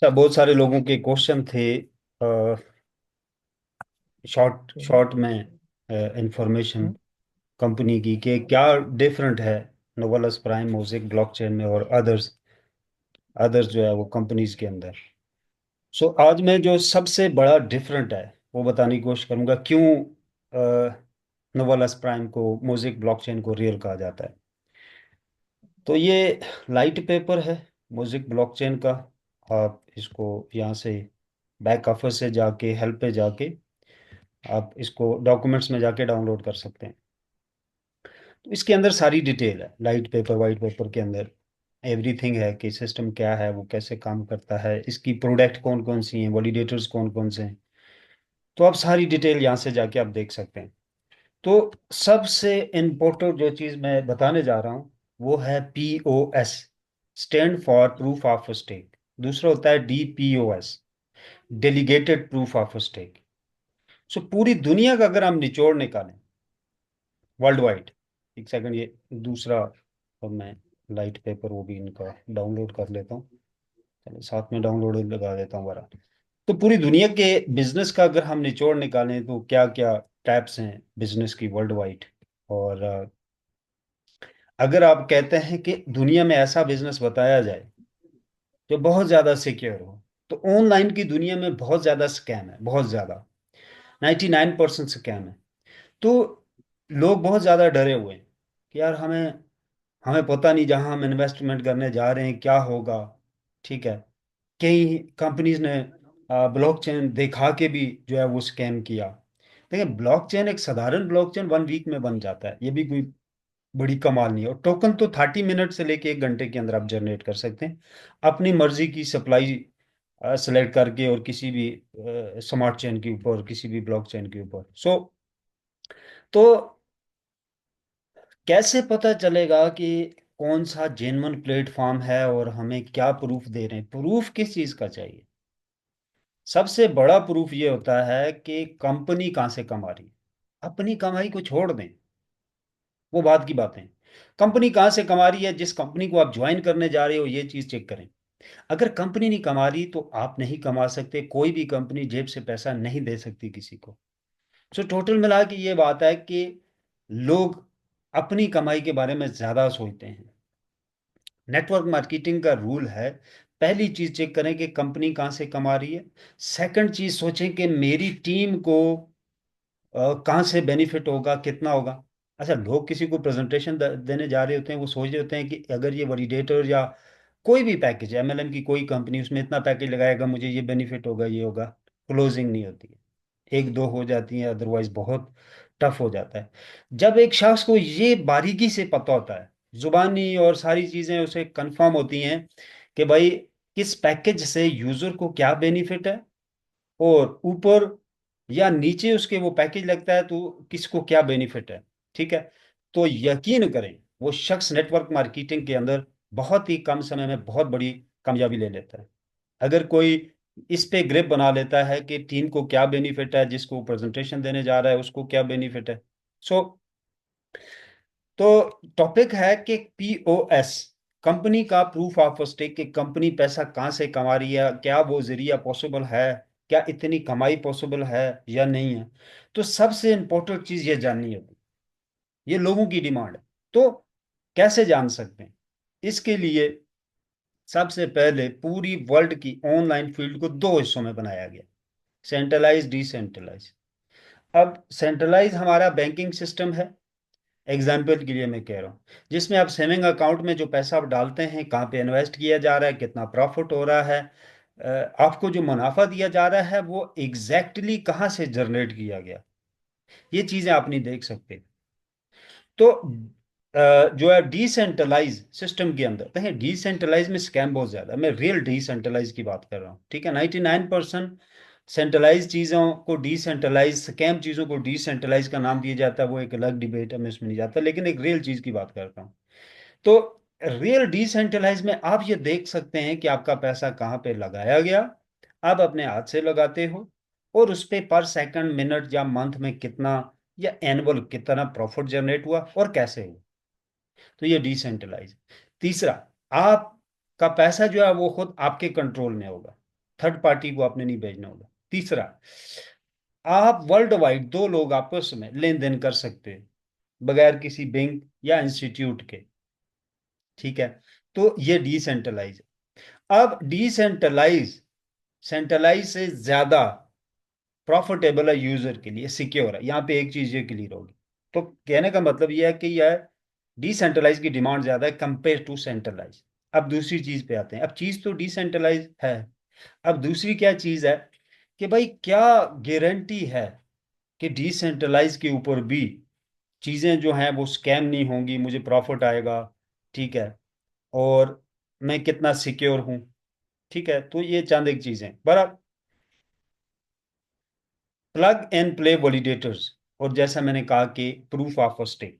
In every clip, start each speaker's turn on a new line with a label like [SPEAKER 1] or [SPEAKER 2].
[SPEAKER 1] अच्छा, बहुत सारे लोगों के क्वेश्चन थे शॉर्ट
[SPEAKER 2] हम्म,
[SPEAKER 1] शॉर्ट में इंफॉर्मेशन
[SPEAKER 2] हम्म,
[SPEAKER 1] कंपनी की कि क्या डिफरेंट है नोवेलस प्राइम म्यूजिक ब्लॉकचेन में और अदर्स अदर्स जो है वो कंपनीज के अंदर। सो आज मैं जो सबसे बड़ा डिफरेंट है वो बताने की कोशिश करूंगा क्यों नोवेलस प्राइम को म्यूजिक ब्लॉकचेन को रियल कहा जाता है। तो ये लाइट पेपर है म्यूजिक ब्लॉकचेन का। आप इसको यहाँ से बैक ऑफिस से जाके हेल्प पे जाके आप इसको डॉक्यूमेंट्स में जाके डाउनलोड कर सकते हैं। तो इसके अंदर सारी डिटेल है, लाइट पेपर वाइट पेपर के अंदर एवरीथिंग है कि सिस्टम क्या है, वो कैसे काम करता है, इसकी प्रोडक्ट कौन कौन सी हैं, वैलिडेटर्स कौन कौन से हैं। तो आप सारी डिटेल यहाँ से जाके आप देख सकते हैं। तो सबसे इम्पोर्टेंट जो चीज़ मैं बताने जा रहा हूँ वो है POS, stand for proof of stake. दूसरा होता है DPoS, delegated proof of stake. So पूरी दुनिया का अगर हम निचोड़ निकालें वर्ल्ड वाइड, एक सेकंड ये दूसरा, और मैं लाइट पेपर वो भी इनका डाउनलोड कर लेता हूँ। चलिए साथ में डाउनलोड लगा देता हूँ बरा। तो पूरी दुनिया के बिजनेस का अगर हम निचोड़ निकालें तो क्या क्या टाइप्स हैं बिजनेस की वर्ल्ड वाइड। और अगर आप कहते हैं कि दुनिया में ऐसा बिजनेस बताया जाए जो बहुत ज्यादा सिक्योर हो, तो ऑनलाइन की दुनिया में बहुत ज्यादा स्कैम है, बहुत ज्यादा 99% स्कैम है। तो लोग बहुत ज्यादा डरे हुए हैं कि यार हमें हमें पता नहीं जहां हम इन्वेस्टमेंट करने जा रहे हैं क्या होगा। ठीक है, कई कंपनीज ने ब्लॉकचेन दिखा के भी जो है वो स्कैम किया। देखिए ब्लॉकचेन, एक साधारण ब्लॉकचेन 1 वीक में बन जाता है, ये भी कोई बड़ी कमाल नहीं है। और टोकन तो 30 मिनट से लेके 1 घंटे के अंदर आप जनरेट कर सकते हैं अपनी मर्जी की सप्लाई सेलेक्ट करके, और किसी भी स्मार्ट चेन के ऊपर, किसी भी ब्लॉकचेन के ऊपर। सो तो कैसे पता चलेगा कि कौन सा जेन्युइन प्लेटफॉर्म है और हमें क्या प्रूफ दे रहे हैं? प्रूफ किस चीज का चाहिए? सबसे बड़ा प्रूफ ये होता है कि कंपनी कहाँ से कमा रही है। अपनी कमाई को छोड़ दें, वो बात की बातें। कंपनी कहाँ से कमा रही है, जिस कंपनी को आप ज्वाइन करने जा रहे हो ये चीज चेक करें। अगर कंपनी नहीं कमा रही तो आप नहीं कमा सकते, कोई भी कंपनी जेब से पैसा नहीं दे सकती किसी को। सो टोटल मिला के ये बात है कि लोग अपनी कमाई के बारे में ज्यादा सोचते हैं। नेटवर्क मार्केटिंग का रूल है, पहली चीज चेक करें कि कंपनी कहाँ से कमा रही है। सेकंड चीज सोचें कि मेरी टीम को कहाँ से बेनिफिट होगा, कितना होगा। अच्छा, लोग किसी को प्रेजेंटेशन देने जा रहे होते हैं, वो सोच रहे होते हैं कि अगर ये वैलिडेटर या कोई भी पैकेज, MLM की कोई कंपनी उसमें इतना पैकेज लगाएगा मुझे ये बेनिफिट होगा, ये होगा। क्लोजिंग नहीं होती है, एक दो हो जाती है, अदरवाइज बहुत टफ हो जाता है। जब एक शख्स को ये बारीकी से पता होता है, जुबानी और सारी चीजें उसे कंफर्म होती हैं कि भाई किस पैकेज से यूजर को क्या बेनिफिट है, और ऊपर या नीचे उसके वो पैकेज लगता है तो किसको क्या बेनिफिट है। ठीक है, तो यकीन करें वो शख्स नेटवर्क मार्केटिंग के अंदर बहुत ही कम समय में बहुत बड़ी कामयाबी ले लेता है। अगर कोई इस पे ग्रिप बना लेता है कि टीम को क्या बेनिफिट है, जिसको प्रेजेंटेशन देने जा रहा है उसको क्या बेनिफिट है। सो तो टॉपिक है कि POS, कंपनी का प्रूफ ऑफ स्टेक, कि कंपनी पैसा कहाँ से कमा रही है, क्या वो जरिया पॉसिबल है, क्या इतनी कमाई पॉसिबल है या नहीं है। तो सबसे इंपॉर्टेंट चीज ये जाननी होगी, ये लोगों की डिमांड है। तो कैसे जान सकते हैं? इसके लिए सबसे पहले पूरी वर्ल्ड की ऑनलाइन फील्ड को दो हिस्सों में बनाया गया, सेंट्रलाइज डिसेंट्रलाइज। अब सेंट्रलाइज हमारा बैंकिंग सिस्टम है, एग्जाम्पल के लिए मैं कह रहा हूँ, जिसमें आप सेविंग अकाउंट में जो पैसा आप डालते हैं, कहाँ पे इन्वेस्ट किया जा रहा है, कितना प्रॉफिट हो रहा है, आपको जो मुनाफा दिया जा रहा है वो एग्जैक्टली कहाँ से जनरेट किया गया, ये चीजें आप नहीं देख सकते। तो जो है डिसेंट्रलाइज सिस्टम के अंदर, देखिए डिसेंट्रलाइज में स्कैम बहुत ज्यादा है, मैं रियल डिसेंट्रलाइज की बात कर रहा हूँ। ठीक है, 99% सेंट्रलाइज चीजों को डिसेंट्रलाइज, स्कैम चीजों को डिसेंट्रलाइज का नाम दिया जाता है, वो एक अलग डिबेट है, मैं इसमें नहीं जाता, लेकिन एक रियल चीज की बात करता हूँ। तो रियल डिसेंट्रलाइज में आप ये देख सकते हैं कि आपका पैसा कहाँ पे लगाया गया, आप अपने हाथ से लगाते हो, और उस पे पर सेकंड, मिनट या मंथ में कितना या एनुअल कितना प्रॉफिट जनरेट हुआ और कैसे हुआ। तो ये डिसेंट्रलाइज। तीसरा, आपका पैसा जो है वो खुद आपके कंट्रोल में होगा। थर्ड पार्टी को आपने नहीं भेजना होगा। तीसरा, आप वर्ल्ड वाइड दो लोग आपस में लेन देन कर सकते हैं बगैर किसी बैंक या इंस्टीट्यूट के। ठीक है, तो ये डिसेंट्रलाइज। अब डिसेंट्रलाइज सेंट्रलाइज से ज्यादा प्रॉफिटेबल है, यूजर के लिए सिक्योर है। यहाँ पे एक चीज ये क्लियर होगी। तो कहने का मतलब यह है कि यह डिसेंट्रलाइज की डिमांड ज्यादा है कंपेयर टू सेंट्रलाइज। अब दूसरी चीज पे आते हैं। अब चीज तो डिसेंट्रलाइज है, अब दूसरी क्या चीज है कि भाई क्या गारंटी है कि डिसेंट्रलाइज के ऊपर भी चीजें जो हैं वो स्कैम नहीं होंगी, मुझे प्रॉफिट आएगा। ठीक है, और मैं कितना सिक्योर हूं। ठीक है, तो ये चंद एक चीजें बराबर। प्लग एंड प्ले वैलिडेटर्स, और जैसा मैंने कहा कि प्रूफ ऑफ स्टेक।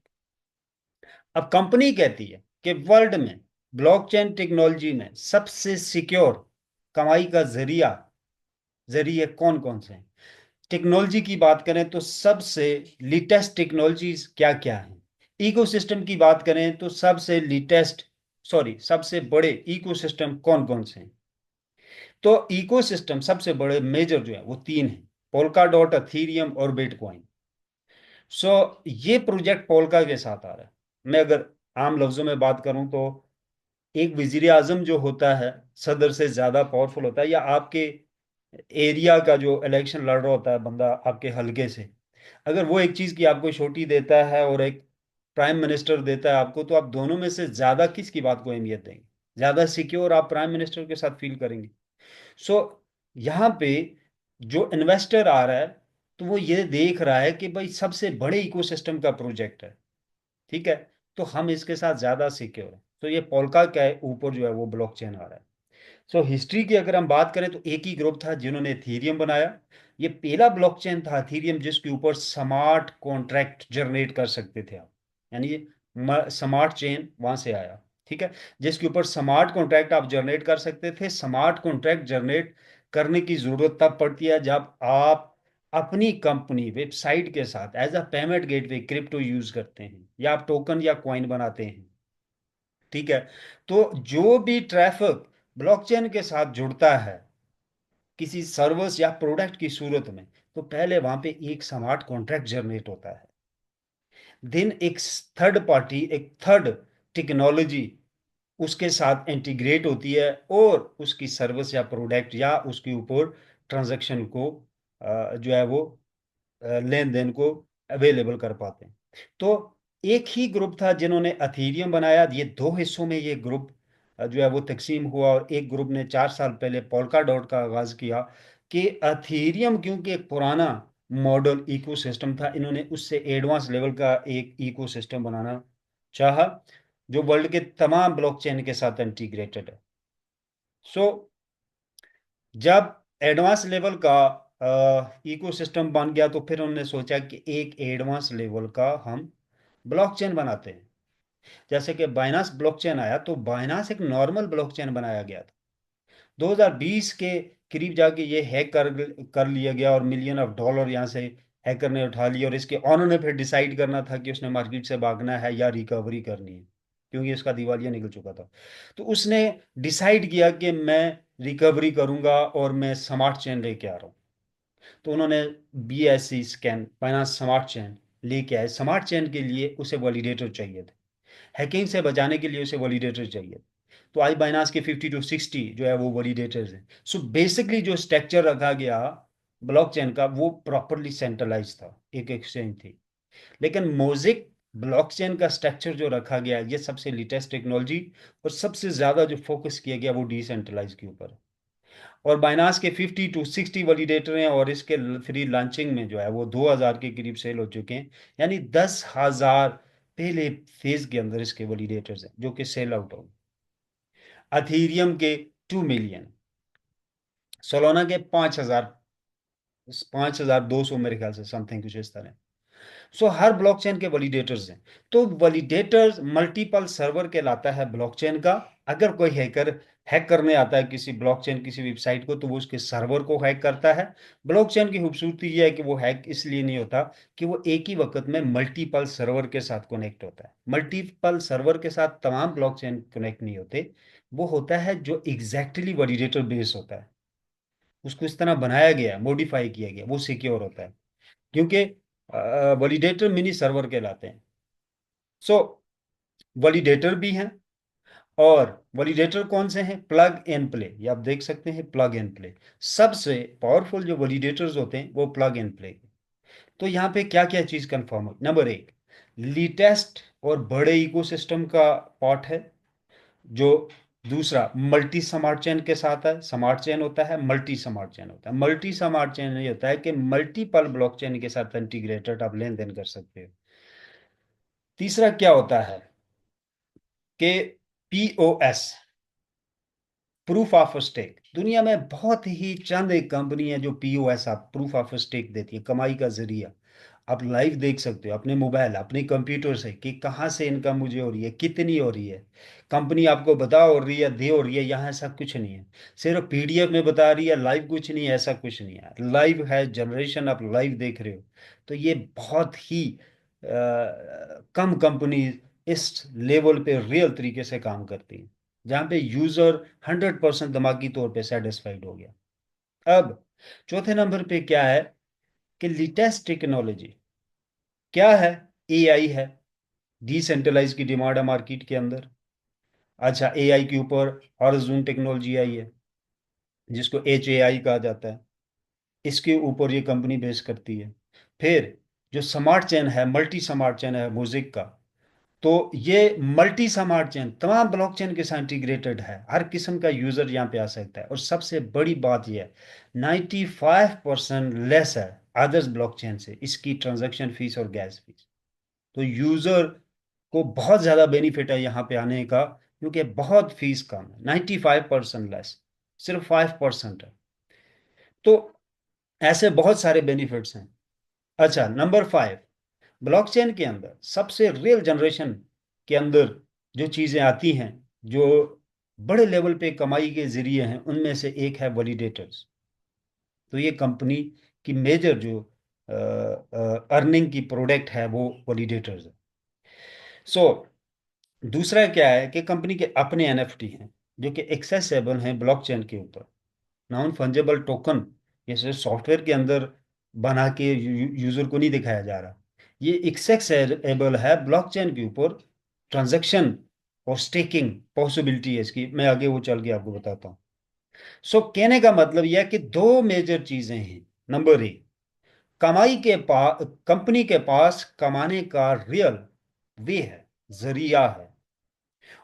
[SPEAKER 1] अब कंपनी कहती है कि वर्ल्ड में ब्लॉकचेन टेक्नोलॉजी में सबसे सिक्योर कमाई का जरिए कौन कौन से हैं। टेक्नोलॉजी की बात करें तो सबसे लेटेस्ट टेक्नोलॉजीज क्या क्या हैं। इकोसिस्टम की बात करें तो सबसे बड़े इकोसिस्टम कौन कौन से हैं। तो इकोसिस्टम सबसे बड़े मेजर जो है वो तीन हैं: पोल्का डॉट, अथीरियम और बिटकॉइन। सो ये प्रोजेक्ट पोल्का के साथ आ रहा है। मैं अगर आम लफ्जों में बात करूं तो एक वजीर आजम जो होता है सदर से ज्यादा पावरफुल होता है, या आपके एरिया का जो इलेक्शन लड़ रहा होता है बंदा आपके हलके से, अगर वो एक चीज की आपको छोटी देता है और एक प्राइम मिनिस्टर देता है आपको, तो आप दोनों में से ज्यादा किसकी बात को अहमियत देंगे? ज्यादा सिक्योर आप प्राइम मिनिस्टर के साथ फील करेंगे। सो यहाँ पे जो इन्वेस्टर आ रहा है तो वो ये देख रहा है कि भाई सबसे बड़े इकोसिस्टम का प्रोजेक्ट है। ठीक है, तो हम इसके साथ ज्यादा सिक्योर हैं। तो ये पोल्का के ऊपर जो है वो ब्लॉकचेन आ रहा है। सो हिस्ट्री की अगर हम बात करें तो एक ही ग्रुप था जिन्होंने एथीरियम बनाया। ये पहला ब्लॉकचेन था एथीरियम जिसके ऊपर स्मार्ट कॉन्ट्रैक्ट जनरेट कर सकते थे आप, यानी ये स्मार्ट चेन वहां से आया। ठीक है, जिसके ऊपर स्मार्ट कॉन्ट्रैक्ट आप जनरेट कर सकते थे। स्मार्ट कॉन्ट्रैक्ट जनरेट करने की जरूरत तब पड़ती है जब आप अपनी कंपनी वेबसाइट के साथ as a payment gateway crypto use करते हैं, या आप टोकन या कॉइन बनाते हैं। ठीक है, तो जो भी ट्रैफिक ब्लॉकचेन के साथ जुड़ता है किसी सर्विस या प्रोडक्ट की सूरत में, तो पहले वहां पे एक स्मार्ट कॉन्ट्रैक्ट जनरेट होता है। देन एक थर्ड पार्टी, एक थर्ड टेक्नोलॉजी उसके साथ इंटीग्रेट होती है और उसकी सर्विस या प्रोडक्ट या उसके ऊपर ट्रांजैक्शन को जो है वो लेन देन को अवेलेबल कर पाते हैं। तो एक ही ग्रुप था जिन्होंने अथीरियम बनाया। ये दो हिस्सों में ये ग्रुप जो है वो तकसीम हुआ, और एक ग्रुप ने 4 साल पहले पोल्का डॉट का आगाज किया। कि अथीरियम क्योंकि एक पुराना मॉडल इकोसिस्टम था, इन्होंने उससे एडवांस लेवल का एक इकोसिस्टम बनाना चाहा जो वर्ल्ड के तमाम ब्लॉकचेन के साथ इंटीग्रेटेड है। सो जब एडवांस लेवल का इकोसिस्टम बन गया तो फिर उन्होंने सोचा कि एक एडवांस लेवल का हम ब्लॉकचेन बनाते हैं। जैसे कि बाइनांस ब्लॉकचेन आया तो बाइनांस एक नॉर्मल ब्लॉकचेन बनाया गया था। 2020 के करीब जाके ये हैक कर लिया गया और मिलियन ऑफ डॉलर यहाँ से हैकर ने उठा लिया, और इसके ऑनर ने फिर डिसाइड करना था कि उसने मार्केट से भागना है या रिकवरी करनी है, क्योंकि इसका दिवालिया निकल चुका था। तो उसने डिसाइड किया कि मैं रिकवरी करूंगा और मैं स्मार्ट चेन लेके आ रहा हूँ। तो उन्होंने BSC scan Binance smart chain लेके आए। स्मार्ट चेन के लिए उसे वैलिडेटर चाहिए थे, हैकिंग से बचाने के लिए उसे वैलिडेटर चाहिए। तो आई बाइनांस के 50 to 60 जो है वो वैलिडेटर्स हैं। सो बेसिकली जो स्ट्रक्चर रखा गया ब्लॉकचेन का वो प्रॉपरली सेंट्रलाइज था, एक एक्सचेंज थी। लेकिन मोज़ेक ब्लॉकचेन का स्ट्रक्चर जो रखा गया है ये सबसे लेटेस्ट टेक्नोलॉजी, और सबसे ज्यादा जो फोकस किया गया वो डिसेंट्रलाइज के ऊपर है। और बाइनांस के 50 to 60 वैलिडेटर हैं, और इसके फ्री लॉन्चिंग में जो है वो 2000 के करीब सेल हो चुके हैं। यानी 10,000 पहले फेज के अंदर इसके वैलिडेटर्स हैं जो कि सेल आउट हो। अथीरियम के 2 मिलियन, सोलोना के 5,200 मेरे ख्याल से समथिंग कुछ इस तरह। सो हर ब्लॉकचेन के वैलिडेटर्स हैं। तो वैलिडेटर्स मल्टीपल सर्वर के लाता है ब्लॉकचेन का। अगर कोई हैकर हैक करने आता है किसी ब्लॉकचेन किसी वेबसाइट को, तो वो उसके सर्वर को हैक करता है। ब्लॉकचेन की खूबसूरती यह है कि वो हैक इसलिए नहीं होता कि वो एक ही वक्त में मल्टीपल सर्वर के साथ कनेक्ट होता है। मल्टीपल सर्वर के साथ तमाम ब्लॉकचेन कनेक्ट नहीं होते। वो होता है जो एग्जैक्टली वैलिडेटर बेस होता है। उसको इस तरह बनाया गया, मॉडिफाई किया गया, वो सिक्योर होता है, क्योंकि वैलिडेटर मिनी सर्वर कहलाते हैं। सो वैलिडेटर भी हैं। और वैलिडेटर कौन से हैं? प्लग एंड प्ले, ये आप देख सकते हैं, प्लग एंड प्ले। सबसे पावरफुल जो वैलिडेटर्स होते हैं वो प्लग एंड प्ले। तो यहाँ पे क्या क्या चीज कंफर्म हो? नंबर एक, लीटेस्ट और बड़े इकोसिस्टम का पार्ट है। जो दूसरा, मल्टी स्मार्ट चेन के साथ है। स्मार्ट चेन होता है, मल्टी स्मार्ट चेन होता है। मल्टी स्मार्ट चेन ये होता है कि मल्टीपल ब्लॉकचेन के साथ इंटीग्रेटेड आप लेन देन कर सकते हो। तीसरा क्या होता है कि पीओएस, प्रूफ ऑफ स्टेक। दुनिया में बहुत ही चंद एक कंपनी है जो पीओएस आप प्रूफ ऑफ स्टेक देती है, कमाई का जरिया। आप लाइव देख सकते हो अपने मोबाइल, अपने कंप्यूटर से कि कहाँ से इनकम मुझे हो रही है, कितनी हो रही है। कंपनी आपको बता हो रही है, दे हो रही है। यहाँ ऐसा कुछ नहीं है। सिर्फ पीडीएफ में बता रही है, लाइव कुछ नहीं है, ऐसा कुछ नहीं है। लाइव है, जनरेशन आप लाइव देख रहे हो। तो ये बहुत ही कम कंपनी इस लेवल पे रियल तरीके से काम करती है, जहाँ पे यूजर 100% दिमागी तौर पे सेटिस्फाइड हो गया। अब चौथे नंबर पे क्या है कि लेटेस्ट टेक्नोलॉजी क्या है? एआई है। डिसेंट्रलाइज की डिमांड है मार्केट के अंदर। अच्छा, एआई के ऊपर हॉरिज़ॉन्टल टेक्नोलॉजी आई है, जिसको एच ए आई कहा जाता है। इसके ऊपर ये कंपनी बेस करती है। फिर जो स्मार्ट चेन है, मल्टी स्मार्ट चेन है म्यूजिक का, तो ये मल्टी स्मार्ट चेन तमाम ब्लॉकचेन के साथ इंटीग्रेटेड है। हर किस्म का यूजर यहाँ पे आ सकता है। और सबसे बड़ी बात यह है, 95% लेस है अदर्स ब्लॉकचेन से इसकी ट्रांजैक्शन फीस और गैस फीस। तो यूजर को बहुत ज्यादा बेनिफिट है यहाँ पे आने का, क्योंकि बहुत फीस कम है, 95% लेस, सिर्फ 5% है। तो ऐसे बहुत सारे बेनिफिट्स हैं। अच्छा, नंबर 5, ब्लॉकचेन के अंदर सबसे रियल जनरेशन के अंदर जो चीजें आती हैं, जो बड़े लेवल पे कमाई के जरिए हैं, उनमें से एक है वैलिडेटर्स। तो ये कंपनी की मेजर जो अर्निंग की प्रोडक्ट है वो वैलिडेटर्स है। सो दूसरा क्या है कि कंपनी के अपने एनएफटी हैं, जो कि एक्सेसिबल हैं ब्लॉकचेन के ऊपर। नॉन फंजेबल टोकन, जैसे सॉफ्टवेयर के अंदर बना के यूजर को नहीं दिखाया जा रहा। ये एक्सेसिबल है ब्लॉकचेन के ऊपर। ट्रांजैक्शन और स्टेकिंग पॉसिबिलिटी है इसकी, मैं आगे वो चल के आपको बताता हूँ। सो कहने का मतलब यह है कि दो मेजर चीजें हैं। नंबर एक, कमाई के पास, कंपनी के पास कमाने का रियल वे है, जरिया है।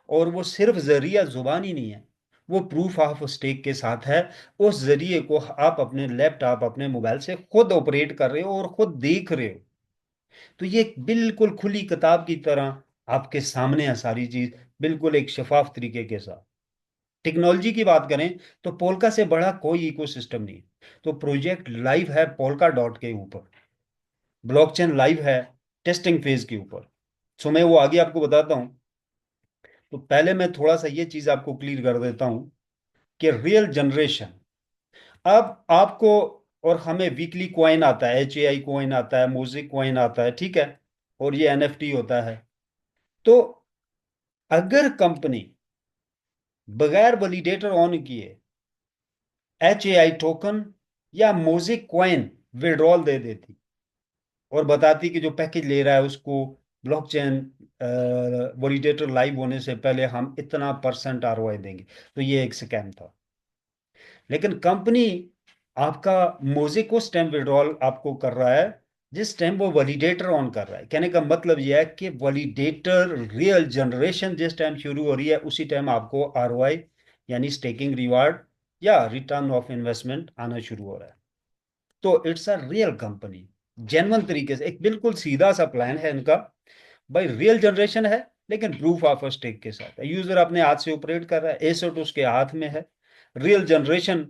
[SPEAKER 1] और वो सिर्फ जरिया जुबानी नहीं है, वो प्रूफ ऑफ स्टेक के साथ है। उस जरिए को आप अपने लैपटॉप, अपने मोबाइल से खुद ऑपरेट कर रहे हो और खुद देख रहे हो। तो ये बिल्कुल खुली किताब की तरह आपके सामने है सारी चीज, बिल्कुल एक शफाफ तरीके के साथ। टेक्नोलॉजी की बात करें तो पोल्का से बड़ा कोई इकोसिस्टम नहीं। तो प्रोजेक्ट लाइव है पोल्का डॉट के ऊपर, ब्लॉकचेन लाइव है टेस्टिंग फेज के ऊपर। सो मैं वो आगे आपको बताता हूँ। तो पहले मैं थोड़ा सा ये चीज आपको क्लियर कर देता हूँ कि रियल जनरेशन, अब आपको और हमें वीकली कॉइन आता है, एच ए आई कॉइन आता है, म्यूजिक कॉइन आता है, ठीक है, और ये एनएफटी होता है। तो अगर कंपनी बगैर वैलिडेटर ऑन किए एच ए आई टोकन या म्यूजिक कॉइन विड्रॉल दे देती और बताती कि जो पैकेज ले रहा है उसको ब्लॉकचेन वैलिडेटर लाइव होने से पहले हम इतना परसेंट आरओआई देंगे, तो ये एक स्कैम था। लेकिन कंपनी आपका मोज़ेक उस टाइम विड्रॉल आपको कर रहा है जिस टाइम वो वैलिडेटर ऑन कर रहा है। कहने का मतलब यह है कि वैलिडेटर रियल जनरेशन जिस टाइम शुरू हो रही है, उसी टाइम आपको आरओआई यानी स्टेकिंग रिवार्ड या रिटर्न ऑफ इन्वेस्टमेंट आना शुरू हो रहा है। तो it's a real company, genuine तरीके से एक बिल्कुल सीधा सा प्लान है इनका। भाई रियल जनरेशन है, लेकिन प्रूफ ऑफ स्टेक के साथ है। यूजर अपने हाथ से ऑपरेट कर रहा है, एसेट उसके हाथ में है। रियल जनरेशन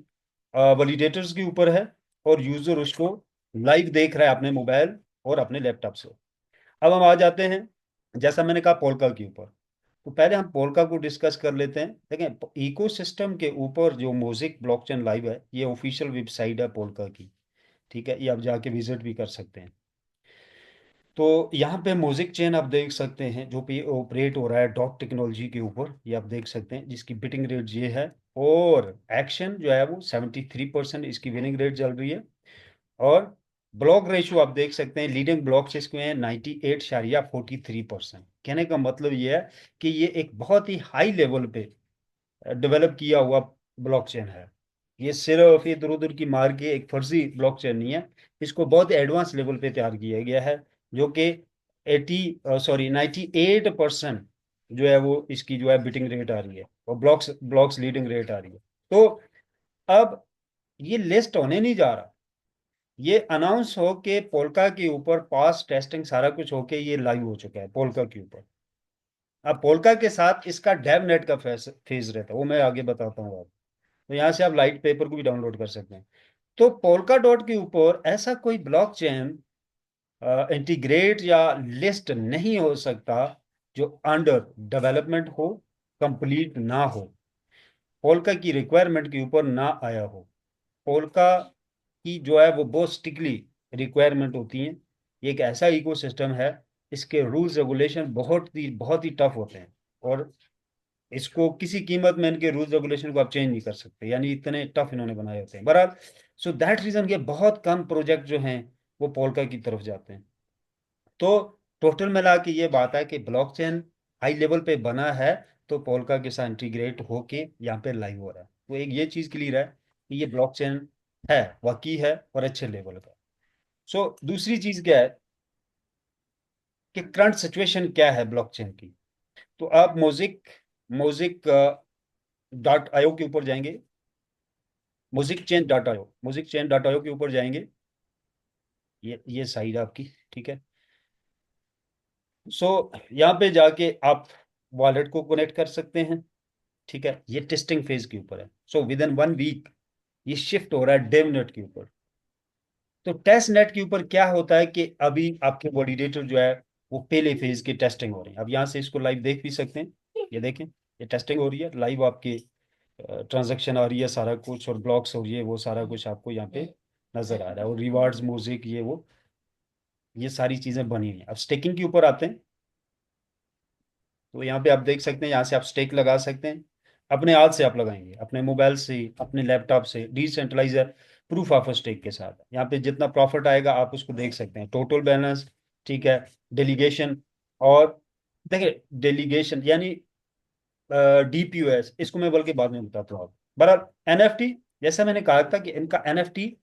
[SPEAKER 1] वैलिडेटर्स के ऊपर है, और यूजर उसको लाइव देख रहा है अपने मोबाइल और अपने लैपटॉप से। अब हम आ जाते हैं, जैसा मैंने कहा, पोल्का के ऊपर। तो पहले हम पोल्का को डिस्कस कर लेते हैं। देखें, इकोसिस्टम के ऊपर जो मोज़ेक ब्लॉकचेन लाइव है, ये ऑफिशियल वेबसाइट है पोल्का की, ठीक है, ये आप जाके विजिट भी कर सकते हैं। तो यहाँ पे मोज़ेक चेन आप देख सकते हैं जो भी ऑपरेट हो रहा है डॉट टेक्नोलॉजी के ऊपर, ये आप देख सकते हैं, जिसकी बिटिंग रेट ये है और एक्शन जो है वो 73% इसकी विनिंग रेट चल रही है। और ब्लॉक रेशियो आप देख सकते हैं, लीडिंग ब्लॉक्स इसके हैं 98.43%। कहने का मतलब ये है कि ये एक बहुत ही हाई लेवल पे डेवलप किया हुआ ब्लॉकचेन है। ये सिर्फ इधर उधर की मार के एक फर्जी ब्लॉकचेन नहीं है, इसको बहुत एडवांस लेवल पे तैयार किया गया है, जो कि 98% जो है वो इसकी जो है बिटिंग रेट आ रही है, और ब्लॉक्स ब्लॉक्स लीडिंग रेट आ रही है। तो अब ये लिस्ट होने नहीं जा रहा, ये अनाउंस हो के पोल्का के ऊपर पास टेस्टिंग सारा कुछ होके ये लाइव हो चुका है पोल्का के ऊपर। अब पोल्का के साथ इसका डेव नेट का फेज रहता है, वो मैं आगे बताता हूँ आपको। तो यहाँ से आप लाइट पेपर को भी डाउनलोड कर सकते हैं। तो पोल्का डॉट के ऊपर ऐसा कोई ब्लॉकचेन इंटीग्रेट या लिस्ट नहीं हो सकता जो अंडर डेवलपमेंट हो, कंप्लीट ना हो, पोल्का की रिक्वायरमेंट के ऊपर ना आया हो। पोल्का की जो है वो बहुत स्ट्रिक्टली रिक्वायरमेंट होती हैं। ये एक ऐसा इकोसिस्टम है, इसके रूल्स रेगुलेशन बहुत ही टफ होते हैं, और इसको किसी कीमत में इनके रूल्स रेगुलेशन को आप चेंज नहीं कर सकते, यानी इतने टफ इन्होंने बनाए होते हैं। बहरहाल, सो दैट रीजन के बहुत कम प्रोजेक्ट जो हैं वो पोल्का की तरफ जाते हैं। तो टोटल मिला के ये बात है कि ब्लॉकचेन हाई लेवल पे बना है, तो पोल्का के साथ इंटीग्रेट होके यहाँ पे लाइव हो रहा है। तो एक ये चीज क्लियर है कि ये ब्लॉकचेन है, वकी है, और अच्छे लेवल का। सो दूसरी चीज क्या है कि करंट सिचुएशन क्या है ब्लॉकचेन की। तो आप मोजिक मोजिक डॉट आयो के ऊपर जाएंगे, म्यूजिक चेन डॉट आयो के ऊपर जाएंगे। ये साइड है आपकी, ठीक है। सो यहाँ पे जाके आप वॉलेट को कनेक्ट कर सकते हैं, ठीक है। ये टेस्टिंग फेज के ऊपर है। सो विद इन 1 वीक ये शिफ्ट हो रहा है डेवनेट के ऊपर। तो टेस्ट नेट के ऊपर क्या होता है कि अभी आपके वॉलिडेटर जो है वो पहले फेज की टेस्टिंग हो रही है। अब यहाँ से इसको लाइव देख भी सकते हैं, ये देखें, ये टेस्टिंग हो रही है लाइव, आपकी ट्रांजैक्शन आ रही है, सारा कुछ, और ब्लॉक्स हो रही है, वो सारा कुछ आपको यहाँ पे नजर आ रहा है, और रिवार्ड्स म्यूजिक ये सारी चीजें बनी हुई हैं। अब स्टेकिंग के ऊपर आते हैं। तो यहाँ पे आप देख सकते हैं, यहाँ से आप स्टेक लगा सकते हैं, अपने हाथ से आप लगाएंगे, अपने मोबाइल से, अपने लैपटॉप से, डिसेंट्रलाइजर प्रूफ ऑफ स्टेक के साथ। यहाँ पे जितना प्रॉफिट आएगा आप उसको देख सकते हैं, टोटल बैलेंस, ठीक है, डेलीगेशन। और देखिए, डेलीगेशन यानी डीपीयूएस, इसको मैं बल्कि बाद में बताता हूँ। बहरहाल एनएफटी, जैसा मैंने कहा था कि इनका एनएफटी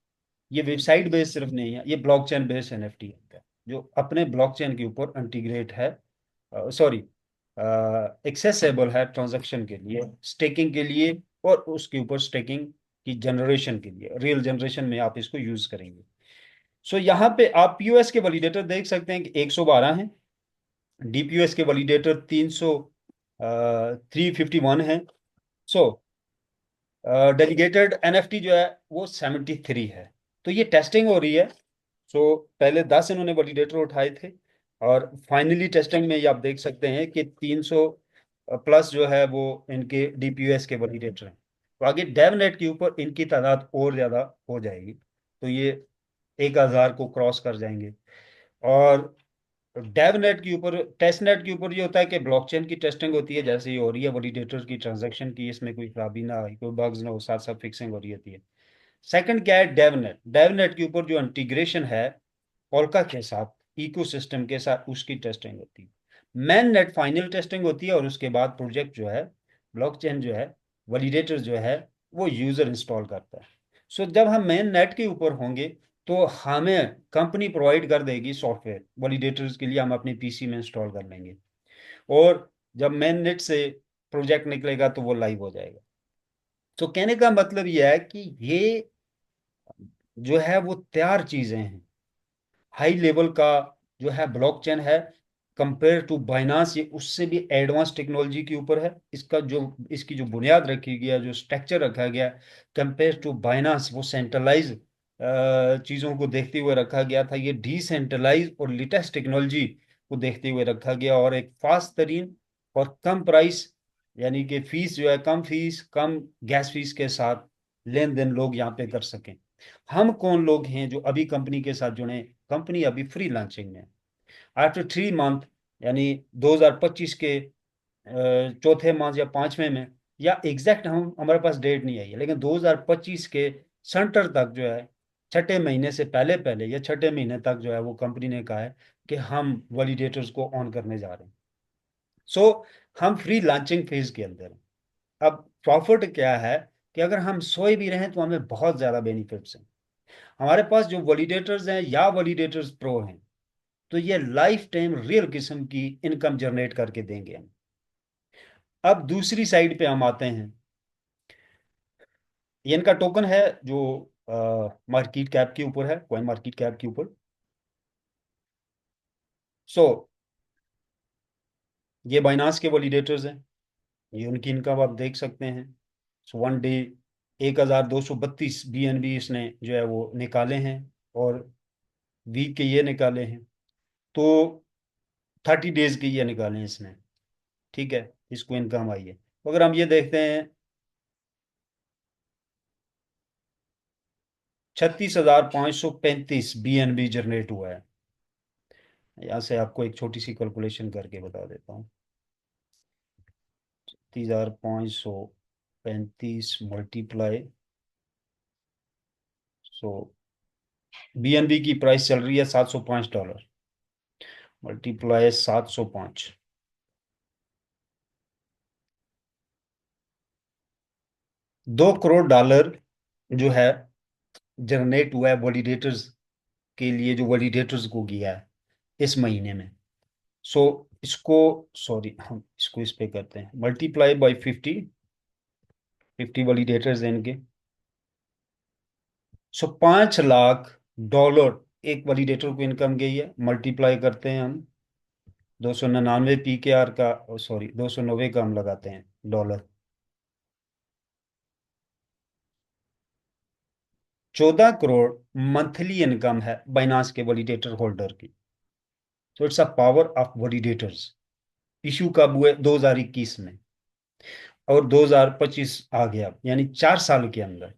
[SPEAKER 1] ये वेबसाइट बेस्ड सिर्फ नहीं है, ये ब्लॉकचेन बेस्ड एनएफटी है, जो अपने ब्लॉकचेन के ऊपर इंटीग्रेट है, सॉरी, एक्सेसिबल है ट्रांजैक्शन के लिए, स्टेकिंग के लिए, और उसके ऊपर स्टेकिंग की जनरेशन के लिए, रियल जनरेशन में आप इसको यूज करेंगे। सो यहाँ पे आप पीओएस के वैलिडेटर देख सकते हैं कि 112 हैं, डीपीयूएस के वैलिडेटर 351 है। सो डेलीगेटेड एनएफटी जो है वो 73 है। तो ये टेस्टिंग हो रही है। सो पहले 10 इन्होंने वैलिडेटर उठाए थे, और फाइनली टेस्टिंग में ये आप देख सकते हैं कि 300 प्लस जो है वो इनके डीपीयूएस के वैलिडेटर हैं। तो आगे डेवनेट के ऊपर इनकी तादाद और ज़्यादा हो जाएगी, तो ये 1000 को क्रॉस कर जाएंगे। और डेवनेट के ऊपर, टेस्ट नेट के ऊपर ये होता है कि ब्लॉकचेन की टेस्टिंग होती है, जैसे ये हो रही है वैलिडेटर की ट्रांजैक्शन की, इसमें कोई खराबी ना आए, कोई बग्स ना हो, साथ साथ फिक्सिंग हो रही होती है। सेकंड क्या है, डेवनेट। डेवनेट के ऊपर जो इंटीग्रेशन है पोल्का के साथ, इकोसिस्टम के साथ, उसकी टेस्टिंग होती है। मैन नेट फाइनल टेस्टिंग होती है, और उसके बाद प्रोजेक्ट जो है, ब्लॉकचेन जो है, वैलिडेटर जो है, वो यूजर इंस्टॉल करता है। सो जब हम मेन नेट के ऊपर होंगे, तो हमें कंपनी प्रोवाइड कर देगी सॉफ्टवेयर, वैलिडेटर्स के लिए हम अपने पीसी में इंस्टॉल कर लेंगे, और जब मेन नेट से प्रोजेक्ट निकलेगा तो वो लाइव हो जाएगा। तो कहने का मतलब यह है कि ये जो है वो तैयार चीजें हैं, हाई लेवल का जो है ब्लॉकचेन है। कंपेयर टू बाइनांस, ये उससे भी एडवांस टेक्नोलॉजी के ऊपर है। इसका जो, इसकी जो बुनियाद रखी गया, जो स्ट्रक्चर रखा गया, कंपेयर टू बाइनांस, वो सेंट्रलाइज चीज़ों को देखते हुए रखा गया था। ये डिसेंट्रलाइज और लेटेस्ट टेक्नोलॉजी को देखते हुए रखा गया, और एक फास्ट तरीन और कम प्राइस, यानी कि फीस जो है कम, फीस कम, गैस फीस के साथ लेन देन लोग यहाँ पे कर सकें। हम कौन लोग हैं जो अभी कंपनी के साथ जुड़े? कंपनी अभी फ्री लॉन्चिंग में, आफ्टर 3 मंथ, यानी 2025 के चौथे माह या पांचवें में या एग्जैक्ट हम हमारे पास डेट नहीं आई है, लेकिन 2025 के सेंटर तक जो है, छठे महीने से पहले पहले या छठे महीने तक जो है वो कंपनी ने कहा है कि हम वैलिडेटर्स को ऑन करने जा रहे हैं। सो हम फ्री लॉन्चिंग फेज के अंदर हैं। अब प्रॉफिट क्या है कि अगर हम सोए भी रहें तो हमें बहुत ज्यादा बेनिफिट्स हैं। हमारे पास जो वैलिडेटर्स हैं या वैलिडेटर्स प्रो हैं, तो ये लाइफ टाइम रियल किस्म की इनकम जनरेट करके देंगे हम। अब दूसरी साइड पे हम आते हैं। ये इनका टोकन है जो मार्केट कैप के ऊपर है, कॉइन मार्केट कैप के ऊपर। सो ये बाइनांस के वैलिडेटर्स हैं, ये उनकी इनकम आप देख सकते हैं। सो वन डे 1232 BNB इसने जो है वो निकाले हैं, और वीक के ये निकाले हैं। तो 30 डेज के ये निकाले हैं इसने। ठीक है, इसको इनकम आई है। तो अगर हम ये देखते हैं, 36,535 BNB जनरेट हुआ है। यहाँ से आपको एक छोटी सी कैलकुलेशन करके बता देता हूँ। 36,535 मल्टीप्लाई, सो BNB की प्राइस चल रही है $705, मल्टीप्लाई 705, 2 करोड़ डॉलर जो है जनरेट हुआ है वैलिडेटर्स के लिए, जो वैलिडेटर्स को किया है इस महीने में। सो इसको, सॉरी हम इसको इस पे करते हैं, मल्टीप्लाई बाई 50 वैलिडेटर्स हैं इनके। सो $5 लाख एक वैलिडेटर को इनकम गई है। मल्टीप्लाई करते हैं हम 299 PKR का, सॉरी 290 का हम लगाते हैं डॉलर। 14 करोड़ मंथली इनकम है बाइनांस के वैलिडेटर होल्डर की। तो it's a power of validators. Issue कब हुए? 2021 में, और 2025 आ गया, यानी 4 साल के अंदर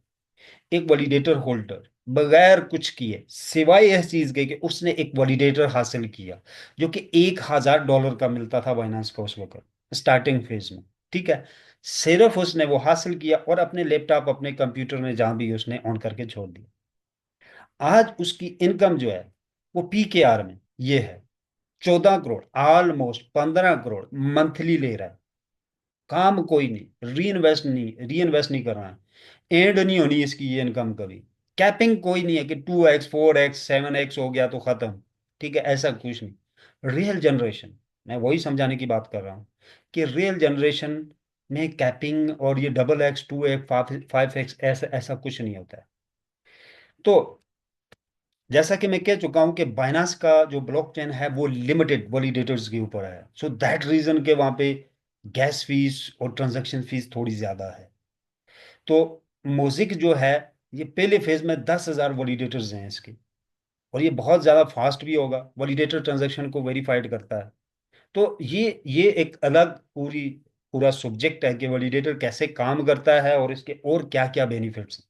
[SPEAKER 1] एक वैलिडेटर होल्डर बगैर कुछ किए, सिवाय इस चीज के कि उसने एक वैलिडेटर हासिल किया जो कि $1,000 का मिलता था बाइनांस का उस वक्त स्टार्टिंग फेज में। ठीक है, सिर्फ उसने वो हासिल किया और अपने लैपटॉप अपने कंप्यूटर में जहां भी उसने ऑन करके छोड़ दिया। आज उसकी इनकम जो है वो PKR में ये है 14 करोड़, ऑलमोस्ट 15 करोड़ मंथली ले रहा है। काम कोई नहीं, री इन्वेस्ट नहीं करना है, एंड नहीं होनी इसकी ये इनकम कभी। कैपिंग कोई नहीं है कि 2x 4x 7x हो गया तो खत्म। ठीक है, ऐसा कुछ नहीं। रियल जनरेशन, मैं वही समझाने की बात कर रहा हूँ कि रियल जनरेशन में कैपिंग और ये XX 2x 5x ऐसा ऐसा कुछ नहीं होता है। तो जैसा कि मैं कह चुका हूं कि बाइनांस का जो ब्लॉकचेन है वो लिमिटेड वैलिडेटर्स के ऊपर है, सो दैट रीजन के वहां पे गैस फीस और ट्रांजैक्शन फीस थोड़ी ज्यादा है। तो मोजिक जो है, ये पहले फेज में 10,000 वैलिडेटर्स हैं इसके, और ये बहुत ज्यादा फास्ट भी होगा, वैलिडेटर ट्रांजैक्शन को वेरीफाइड करता है। तो ये एक अलग पूरा सब्जेक्ट है कि वैलिडेटर कैसे काम करता है और इसके और क्या क्या बेनिफिट्स हैं।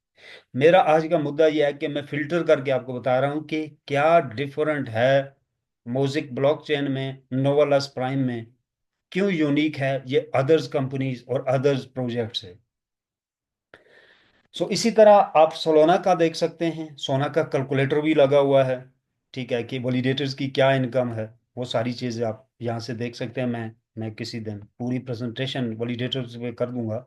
[SPEAKER 1] मेरा आज का मुद्दा यह है कि मैं फिल्टर करके आपको बता रहा हूं कि क्या डिफरेंट है मोजिक ब्लॉकचेन में, नोवालास प्राइम में, क्यों यूनिक है ये अदर्स कंपनीज और अदर्स प्रोजेक्ट्स है। सो इसी तरह आप सोलोना का देख सकते हैं, सोना का कैलकुलेटर भी लगा हुआ है। ठीक है, कि वैलिडेटर्स की क्या इनकम है, वो सारी चीज़ें आप यहाँ से देख सकते हैं। मैं किसी दिन पूरी प्रेजेंटेशन वैलिडेटर्स पे कर दूंगा,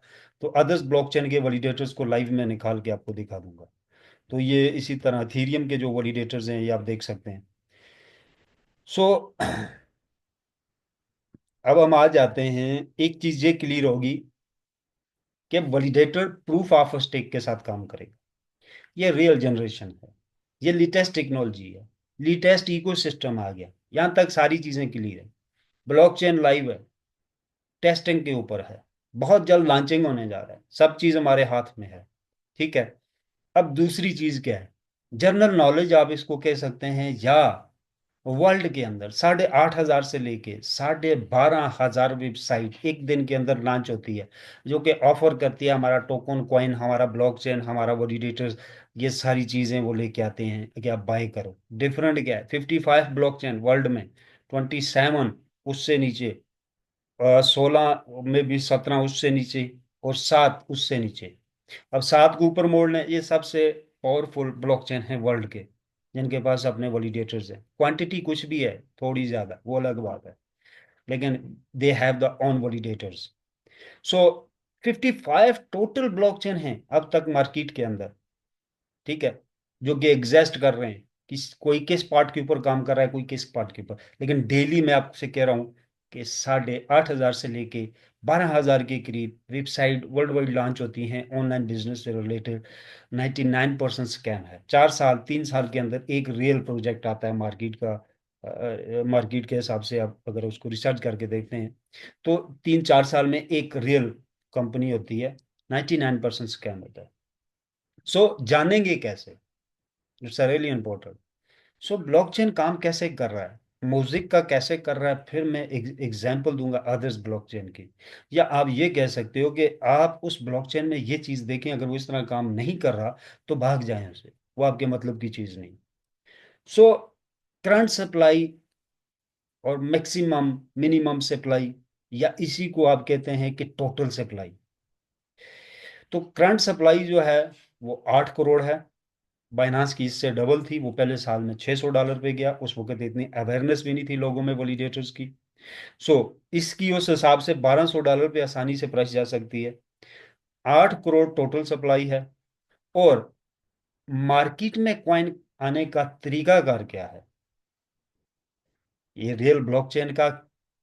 [SPEAKER 1] तो अदर्स ब्लॉकचेन के वैलिडेटर्स को लाइव में निकाल के आपको दिखा दूंगा। तो ये इसी तरह थीरियम के जो वैलिडेटर्स हैं ये आप देख सकते हैं। सो अब हम आ जाते हैं, एक चीज़ ये क्लियर होगी कि वैलिडेटर प्रूफ ऑफ स्टेक के साथ काम करेगा। ये रियल जनरेशन है, ये लेटेस्ट टेक्नोलॉजी है, लेटेस्ट इकोसिस्टम आ गया, यहां तक सारी चीजें क्लियर है। ब्लॉकचेन लाइव है, टेस्टिंग के ऊपर है, बहुत जल्द लॉन्चिंग होने जा रहा है, सब चीज हमारे हाथ में है। ठीक है, अब दूसरी चीज क्या है? जनरल नॉलेज आप इसको कह सकते हैं, या वर्ल्ड के अंदर 8,500 से लेके 12,500 वेबसाइट एक दिन के अंदर लॉन्च होती है, जो कि ऑफर करती है हमारा टोकन कॉइन, हमारा ब्लॉकचेन, हमारा वैलिडेटर्स, ये सारी चीजें वो लेके आते हैं कि आप बाय करो। डिफरेंट क्या है? 55 ब्लॉकचेन वर्ल्ड में, 27 उससे नीचे, 16 में भी, 17 उससे नीचे। और 7 उससे नीचे। अब 7 को ऊपर मोड़ लें, ये सबसे पावरफुल ब्लॉकचेन है वर्ल्ड के, जिनके पास अपने वैलिडेटर्स हैं। क्वांटिटी कुछ भी है, थोड़ी ज्यादा, वो अलग बात है, लेकिन they have the own validators. So 55 total blockchain हैं अब तक मार्केट के अंदर, ठीक है, जो कि एग्जिस्ट कर रहे हैं। कोई किस पार्ट के ऊपर काम कर रहा है, कोई किस पार्ट के ऊपर, लेकिन डेली मैं आपसे कह रहा हूँ कि 8,500 से लेके 12,000 के करीब वेबसाइट वर्ल्ड वाइड लॉन्च होती हैं ऑनलाइन बिजनेस से रिलेटेड। 99% स्कैम है। 4 साल 3 साल के अंदर एक रियल प्रोजेक्ट आता है मार्केट का। मार्केट के हिसाब से आप अगर उसको रिसर्च करके देखते हैं, तो 3-4 साल में एक रियल कंपनी होती है। 99% स्कैम होता है। सो जानेंगे कैसे? It's really important. So blockchain काम कैसे कर रहा है, म्यूजिक का कैसे कर रहा है, फिर मैं एग्जांपल दूंगा अदर्स ब्लॉकचेन की। या आप ये कह सकते हो कि आप उस ब्लॉकचेन में ये चीज देखें, अगर वो इस तरह काम नहीं कर रहा तो भाग जाएं उसे, वो आपके मतलब की चीज नहीं। सो करंट सप्लाई और मैक्सिमम मिनिमम सप्लाई, या इसी को आप कहते हैं कि टोटल सप्लाई। तो करंट सप्लाई जो है वो 8 करोड़ है। बाइनांस की इससे डबल थी, वो पहले साल में $600 पे गया। उस वक्त इतनी अवेयरनेस भी नहीं थी लोगों में वैलिडेटर्स की। सो इसकी उस हिसाब से $1200 पे आसानी से प्राइस जा सकती है। 8 करोड़ टोटल सप्लाई है। और मार्केट में क्वाइन आने का तरीकाकार क्या है, ये रियल ब्लॉकचेन का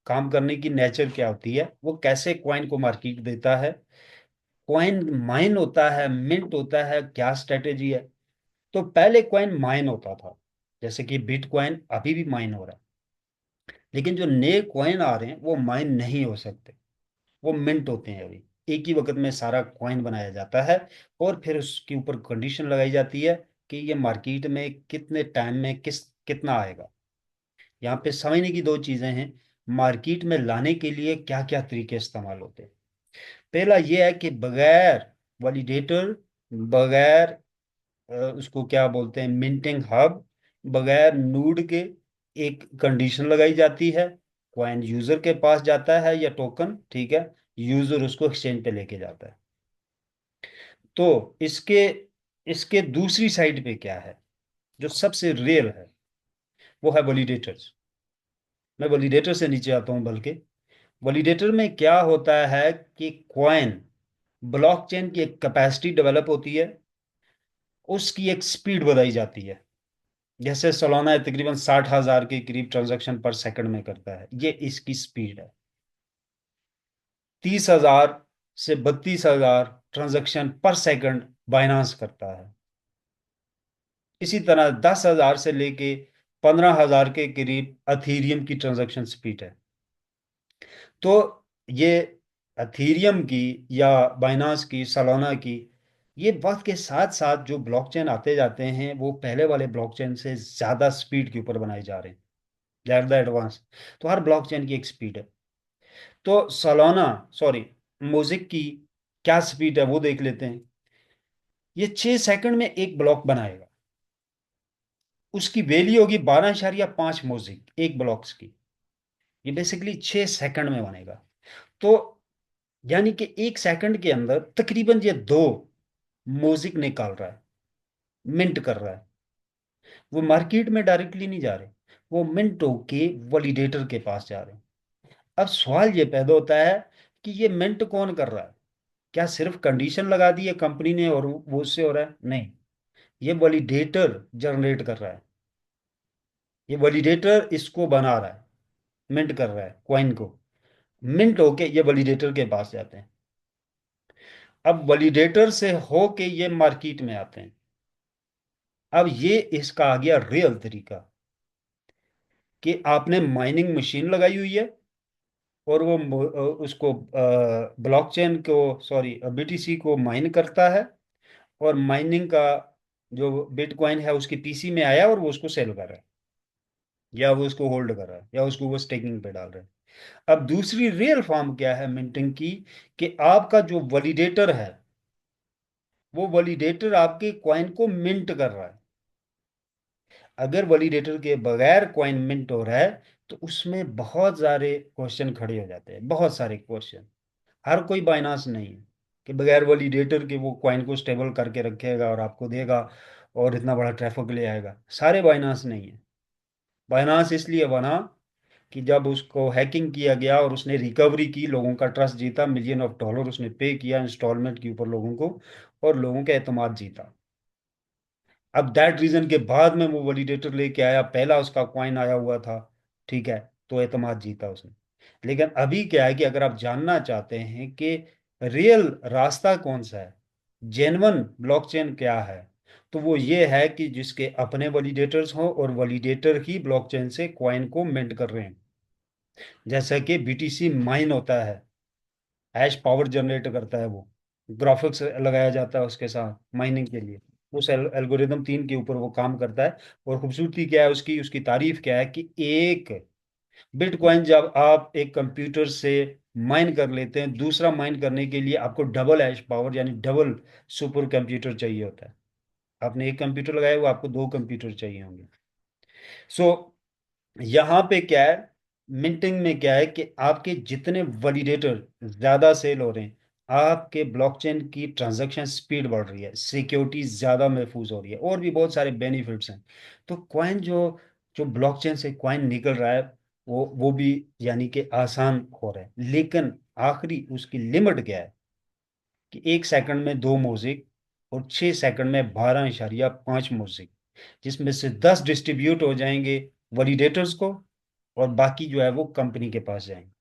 [SPEAKER 1] काम करने की नेचर क्या होती है, वो कैसे क्वाइन को मार्केट देता है, क्वाइन माइन होता है, मिंट होता है, क्या स्ट्रेटेजी है। तो पहले क्वाइन माइन होता था, जैसे कि बिटकॉइन अभी भी माइन हो रहा है, लेकिन जो नए कॉइन आ रहे हैं वो माइन नहीं हो सकते, वो मिंट होते हैं अभी। एक ही वक्त में सारा कॉइन बनाया जाता है, और फिर उसके ऊपर कंडीशन लगाई जाती है कि ये मार्केट में कितने टाइम में कितना आएगा। यहाँ पे समझने की दो चीजें हैं, मार्केट में लाने के लिए क्या क्या तरीके इस्तेमाल होते हैं। पहला ये है कि बगैर वैलिडेटर, बगैर उसको क्या बोलते हैं, मिंटिंग हब, बगैर नूड के एक कंडीशन लगाई जाती है। कॉइन यूजर के पास जाता है या टोकन, ठीक है, यूजर उसको एक्सचेंज पे लेके जाता है। तो इसके इसके दूसरी साइड पे क्या है, जो सबसे रियल है, वो है वैलिडेटर्स। मैं वैलिडेटर से नीचे आता हूं, बल्कि वैलिडेटर में क्या होता है कि कॉइन, ब्लॉकचेन की एक कैपेसिटी डेवलप होती है, उसकी एक स्पीड बढ़ाई जाती है। जैसे सोलाना है तकरीबन 60,000 के करीब ट्रांजैक्शन पर सेकंड में करता है, ये इसकी स्पीड है। 30,000 से 32,000 ट्रांजैक्शन पर सेकंड बाइनांस करता है। इसी तरह 10,000 से लेके 15,000 के करीब अथीरियम की ट्रांजैक्शन स्पीड है। तो ये अथीरियम की या बाइनांस की, सोलाना की, ये वक्त के साथ साथ जो ब्लॉकचेन आते जाते हैं वो पहले वाले ब्लॉकचेन से ज्यादा स्पीड के ऊपर बनाए जा रहे हैं, ज्यादा एडवांस। तो हर ब्लॉकचेन की एक स्पीड है। तो सोलाना, सॉरी, म्यूजिक की क्या स्पीड है वो देख लेते हैं। ये 6 सेकंड में एक ब्लॉक बनाएगा। उसकी वैल्यू होगी 12.5 म्यूजिक एक ब्लॉक्स की। ये बेसिकली 6 सेकंड में बनेगा। तो यानी कि 1 सेकंड के अंदर तकरीबन ये 2 म्यूजिक निकाल रहा है, मिंट कर रहा है। वो मार्केट में डायरेक्टली नहीं जा रहे, वो मिंट होके वैलिडेटर के पास जा रहे हैं। अब सवाल ये पैदा होता है कि ये मिंट कौन कर रहा है? क्या सिर्फ कंडीशन लगा दी है कंपनी ने और वो उससे हो रहा है? नहीं, ये वैलिडेटर जनरेट कर रहा है। ये वैलिडेटर इसको बना रहा है, मिंट कर रहा है क्वाइन को। मिंट होके ये वैलिडेटर के पास जाते हैं। अब वैलिडेटर से होके ये मार्केट में आते हैं। अब ये इसका आ गया रियल तरीका, कि आपने माइनिंग मशीन लगाई हुई है, और वो उसको ब्लॉकचेन को, सॉरी, बीटीसी को माइन करता है, और माइनिंग का जो बिटकॉइन है उसकी पीसी में आया और वो उसको सेल कर रहा है, या वो उसको होल्ड कर रहा है, या उसको वो स्टेकिंग पे डाल रहा है। अब दूसरी रियल फॉर्म क्या है मिंटिंग की, कि आपका जो वैलिडेटर है, वो वैलिडेटर आपके कॉइन को मिंट कर रहा है। अगर वैलिडेटर के बगैर कॉइन मिंट हो रहा है, तो उसमें बहुत सारे क्वेश्चन खड़े हो जाते हैं, बहुत सारे क्वेश्चन। हर कोई बाइनांस नहीं है। कि बगैर वैलिडेटर के वो कॉइन को स्टेबल करके रखेगा और आपको देगा और इतना बड़ा ट्रैफिक ले आएगा। सारे बाइनांस नहीं है। बाइनांस इसलिए बना कि जब उसको हैकिंग किया गया और उसने रिकवरी की, लोगों का ट्रस्ट जीता, मिलियन ऑफ डॉलर उसने पे किया इंस्टॉलमेंट के ऊपर लोगों को, और लोगों का एतमाद जीता। अब दैट रीजन के बाद में वो वैलिडेटर लेके आया, पहला उसका कॉइन आया हुआ था, ठीक है, तो एतमाद जीता उसने। लेकिन अभी क्या है कि अगर आप जानना चाहते हैं कि रियल रास्ता कौन सा है, जेन्युइन ब्लॉकचेन क्या है, तो वो ये है कि जिसके अपने वैलिडेटर्स हों और वैलिडेटर ही ब्लॉकचेन से कॉइन को मिंट कर रहे हैं। जैसा कि बीटीसी माइन होता है, हैश पावर जनरेट करता है वो, ग्राफिक्स लगाया जाता है उसके साथ माइनिंग के लिए, उस एल्गोरिदम 3 के ऊपर वो काम करता है। और खूबसूरती क्या है उसकी, उसकी तारीफ क्या है कि एक बिटकॉइन जब आप एक कंप्यूटर से माइन कर लेते हैं, दूसरा माइन करने के लिए आपको डबल हैश पावर यानी डबल सुपर कंप्यूटर चाहिए होता है। आपने एक कंप्यूटर लगाया हुआ, आपको दो कंप्यूटर चाहिए होंगे। सो यहाँ पे क्या है, मिंटिंग में क्या है कि आपके जितने वैलिडेटर ज्यादा सेल हो रहे हैं, आपके ब्लॉकचेन की ट्रांजैक्शन स्पीड बढ़ रही है, सिक्योरिटी ज्यादा महफूज हो रही है, और भी बहुत सारे बेनिफिट्स हैं। तो कॉइन जो जो ब्लॉकचेन से कॉइन निकल रहा है, वो भी यानी कि आसान हो रहा है। लेकिन आखिरी उसकी लिमिट क्या है कि 1 सेकंड में 2 म्यूजिक और 6 सेकंड में 12.5 म्यूजिक, जिसमें से 10 डिस्ट्रीब्यूट हो जाएंगे वैलिडेटर्स को, और बाकी जो है वो कंपनी के पास जाएंगे।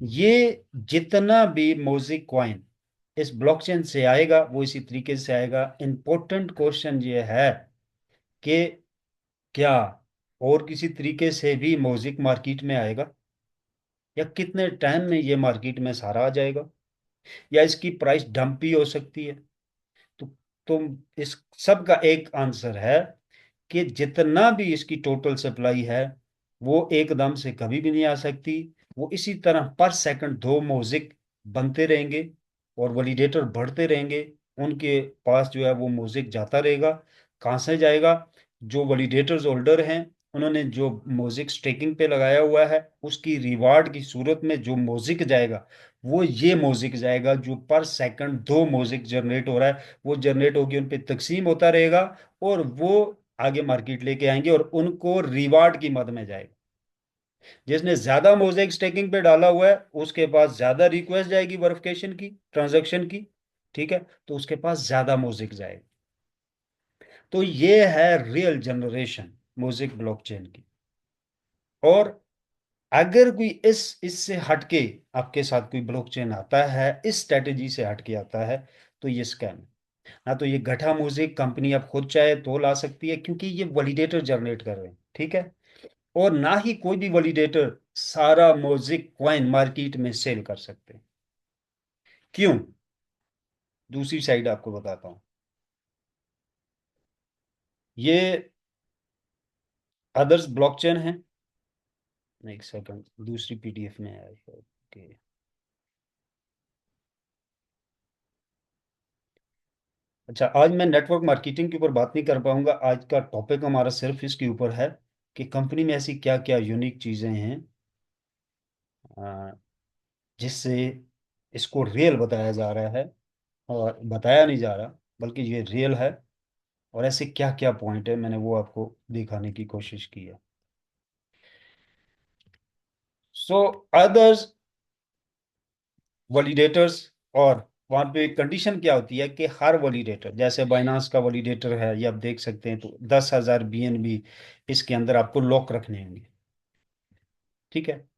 [SPEAKER 1] ये जितना भी म्यूजिक कॉइन इस ब्लॉकचेन से आएगा वो इसी तरीके से आएगा। इंपॉर्टेंट क्वेश्चन ये है कि क्या और किसी तरीके से भी म्यूजिक मार्केट में आएगा, या कितने टाइम में ये मार्केट में सारा आ जाएगा, या इसकी प्राइस डंप भी हो सकती है। तो तुम इस सब का एक आंसर है कि जितना भी इसकी टोटल सप्लाई है वो एकदम से कभी भी नहीं आ सकती। वो इसी तरह पर सेकंड 2 म्यूजिक बनते रहेंगे और वैलिडेटर बढ़ते रहेंगे, उनके पास जो है वो म्यूजिक जाता रहेगा। कहाँ से जाएगा? जो वैलिडेटर्स होल्डर हैं, उन्होंने जो म्यूजिक स्टेकिंग पे लगाया हुआ है, उसकी रिवार्ड की सूरत में जो म्यूजिक जाएगा, वो ये म्यूजिक जाएगा जो पर सेकंड 2 म्यूजिक जनरेट हो रहा है, वो जनरेट होगी, उन पे तकसीम होता रहेगा, और वो आगे मार्केट लेके आएंगे और उनको रिवार्ड की मद में जाएगा। जिसने ज्यादा मोज़ेक स्टेकिंग पे डाला हुआ है उसके पास ज्यादा रिक्वेस्ट जाएगी वेरिफिकेशन की, ट्रांजैक्शन की, ठीक है, तो उसके पास ज्यादा मोज़ेक जाएगा। तो ये है रियल जनरेशन मोज़ेक ब्लॉकचेन की। और अगर कोई इस इससे हटके आपके साथ कोई ब्लॉकचेन आता है, इस स्ट्रेटेजी से हटके आता है, तो ये स्कैम है। ना तो ये गठा म्यूजिक कंपनी अब खुद चाहे तो ला सकती है क्योंकि ये वैलिडेटर जनरेट कर रहे हैं, ठीक है, और ना ही कोई भी वैलिडेटर सारा म्यूजिक कॉइन मार्केट में सेल कर सकते हैं। क्यों? दूसरी साइड आपको बताता हूँ। ये अदर्स ब्लॉकचेन है। एक सेकंड, दूसरी पीडीएफ में है शायद। ओके। अच्छा, आज मैं नेटवर्क मार्केटिंग के ऊपर बात नहीं कर पाऊंगा। आज का टॉपिक हमारा सिर्फ इसके ऊपर है कि कंपनी में ऐसी क्या क्या यूनिक चीजें हैं अ, जिससे इसको रियल बताया जा रहा है, और बताया नहीं जा रहा बल्कि ये रियल है। और ऐसे क्या क्या पॉइंट है, मैंने वो आपको दिखाने की कोशिश की है। सो अदर्स वैलिडेटर्स, और वहां पे कंडीशन क्या होती है कि हर वैलिडेटर, जैसे बाइनांस का वैलिडेटर है, ये आप देख सकते हैं, तो 10,000 बीएनबी इसके अंदर आपको लॉक रखने होंगे, ठीक है।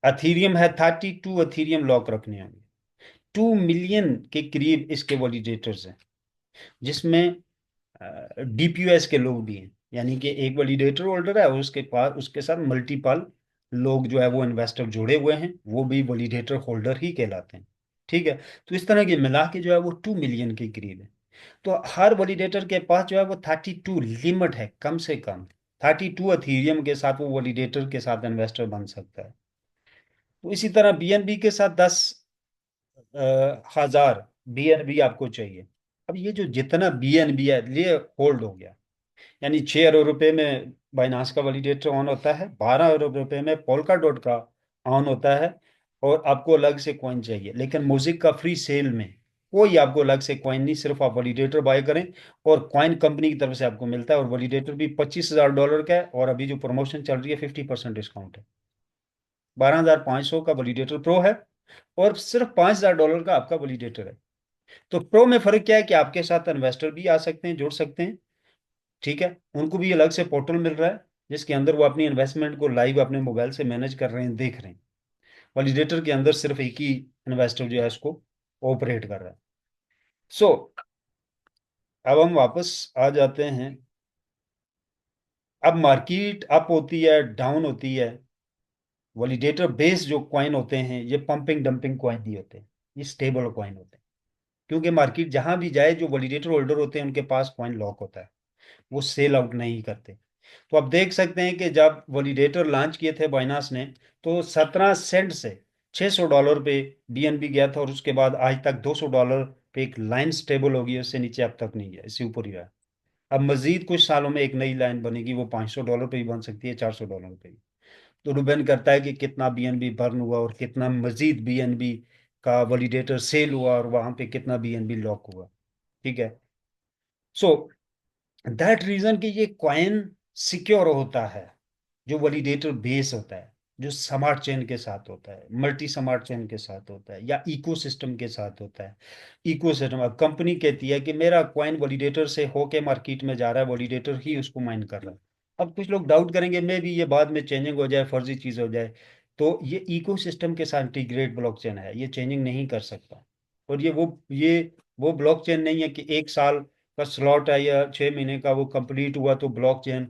[SPEAKER 1] अथीरियम है, 32 अथीरियम लॉक रखने होंगे। 2 मिलियन के करीब इसके वैलिडेटर्स हैं, जिसमें डीपीयूएस के लोग भी हैं, यानी कि एक वैलिडेटर होल्डर है और उसके पास उसके साथ मल्टीपल लोग जो है वो इन्वेस्टर जुड़े हुए हैं, वो भी वैलिडेटर होल्डर ही कहलाते हैं, ठीक है। तो इस तरह के मिला के जो है वो 2 मिलियन के करीब है। तो हर वैलिडेटर के पास जो है वो 32 लिमिट है, कम से कम 32 अथीरियम के साथ वो वैलिडेटर के साथ इन्वेस्टर बन सकता है। तो इसी तरह बीएनबी के साथ 10,000 बीएनबी आपको चाहिए। अब ये जो जितना बीएनबी है ये होल्ड हो गया, यानी 6 अरब रुपए में बाइनांस का वैलिडेटर ऑन होता है, 12 अरब रुपए में पोल्का डॉट का ऑन होता है, और आपको अलग से कॉइन चाहिए, लेकिन म्यूजिक का फ्री सेल में कोई आपको अलग से कॉइन नहीं, सिर्फ आप वैलिडेटर बाय करें और कॉइन कंपनी की तरफ से आपको मिलता है। और वैलिडेटर भी $25,000 का है, और अभी जो प्रमोशन चल रही है 50% डिस्काउंट है। 12,500 का वैलिडेटर प्रो है, और सिर्फ $5,000 का आपका वैलिडेटर है। तो प्रो में फर्क क्या है कि आपके साथ इन्वेस्टर भी आ सकते हैं, जुड़ सकते हैं। ठीक है, उनको भी अलग से पोर्टल मिल रहा है, जिसके अंदर वो अपनी इन्वेस्टमेंट को लाइव अपने मोबाइल से मैनेज कर रहे हैं, देख रहे हैं। वैलिडेटर के अंदर सिर्फ एक ही इन्वेस्टर जो है उसको ऑपरेट कर रहा है। सो अब हम वापस आ जाते हैं। अब मार्केट अप होती है, डाउन होती है, वैलिडेटर बेस्ड जो कॉइन होते हैं ये पंपिंग डंपिंग कॉइन नहीं होते, ये स्टेबल कॉइन होते हैं। क्योंकि मार्केट जहां भी जाए, जो वैलिडेटर होल्डर होते हैं उनके पास कॉइन लॉक होता है, वो सेल आउट नहीं करते। तो आप देख सकते हैं कि जब वैलिडेटर लॉन्च किए थे बाइनांस ने, तो 17 सेंट से $600 पे बीएनबी गया था, और उसके बाद आज तक $200 पे एक लाइन स्टेबल होगी, उससे नीचे अब तक नहीं गया, इससे ऊपर ही रहा। अब मजीद कुछ सालों में एक नई लाइन बनेगी, वो $500 पे भी बन सकती है, $400 पे भी। तो डिपेंड करता है कि कितना बीएनबी बर्न हुआ और कितना मजीद बीएनबी का वैलिडेटर सेल हुआ, और वहां पे कितना बीएनबी लॉक हुआ। ठीक है। सो दैट रीजन कि ये कॉइन सिक्योर होता है, जो वैलिडेटर बेस होता है, जो स्मार्ट चेन के साथ होता है, मल्टी स्मार्ट चेन के साथ होता है, या इकोसिस्टम के साथ होता है। इकोसिस्टम, अब कंपनी कहती है कि मेरा कॉइन वैलिडेटर से होके मार्केट में जा रहा है, वैलिडेटर ही उसको माइन कर रहा है। अब कुछ लोग डाउट करेंगे मे भी ये बाद में चेंजिंग हो जाए, फर्जी चीज हो जाए। तो ये इकोसिस्टम के साथ इंटीग्रेट ब्लॉकचेन है, ये चेंजिंग नहीं कर सकता। और ये वो ब्लॉकचेन नहीं है कि 1 साल का स्लॉट है या 6 महीने का, वो कंप्लीट हुआ तो ब्लॉकचेन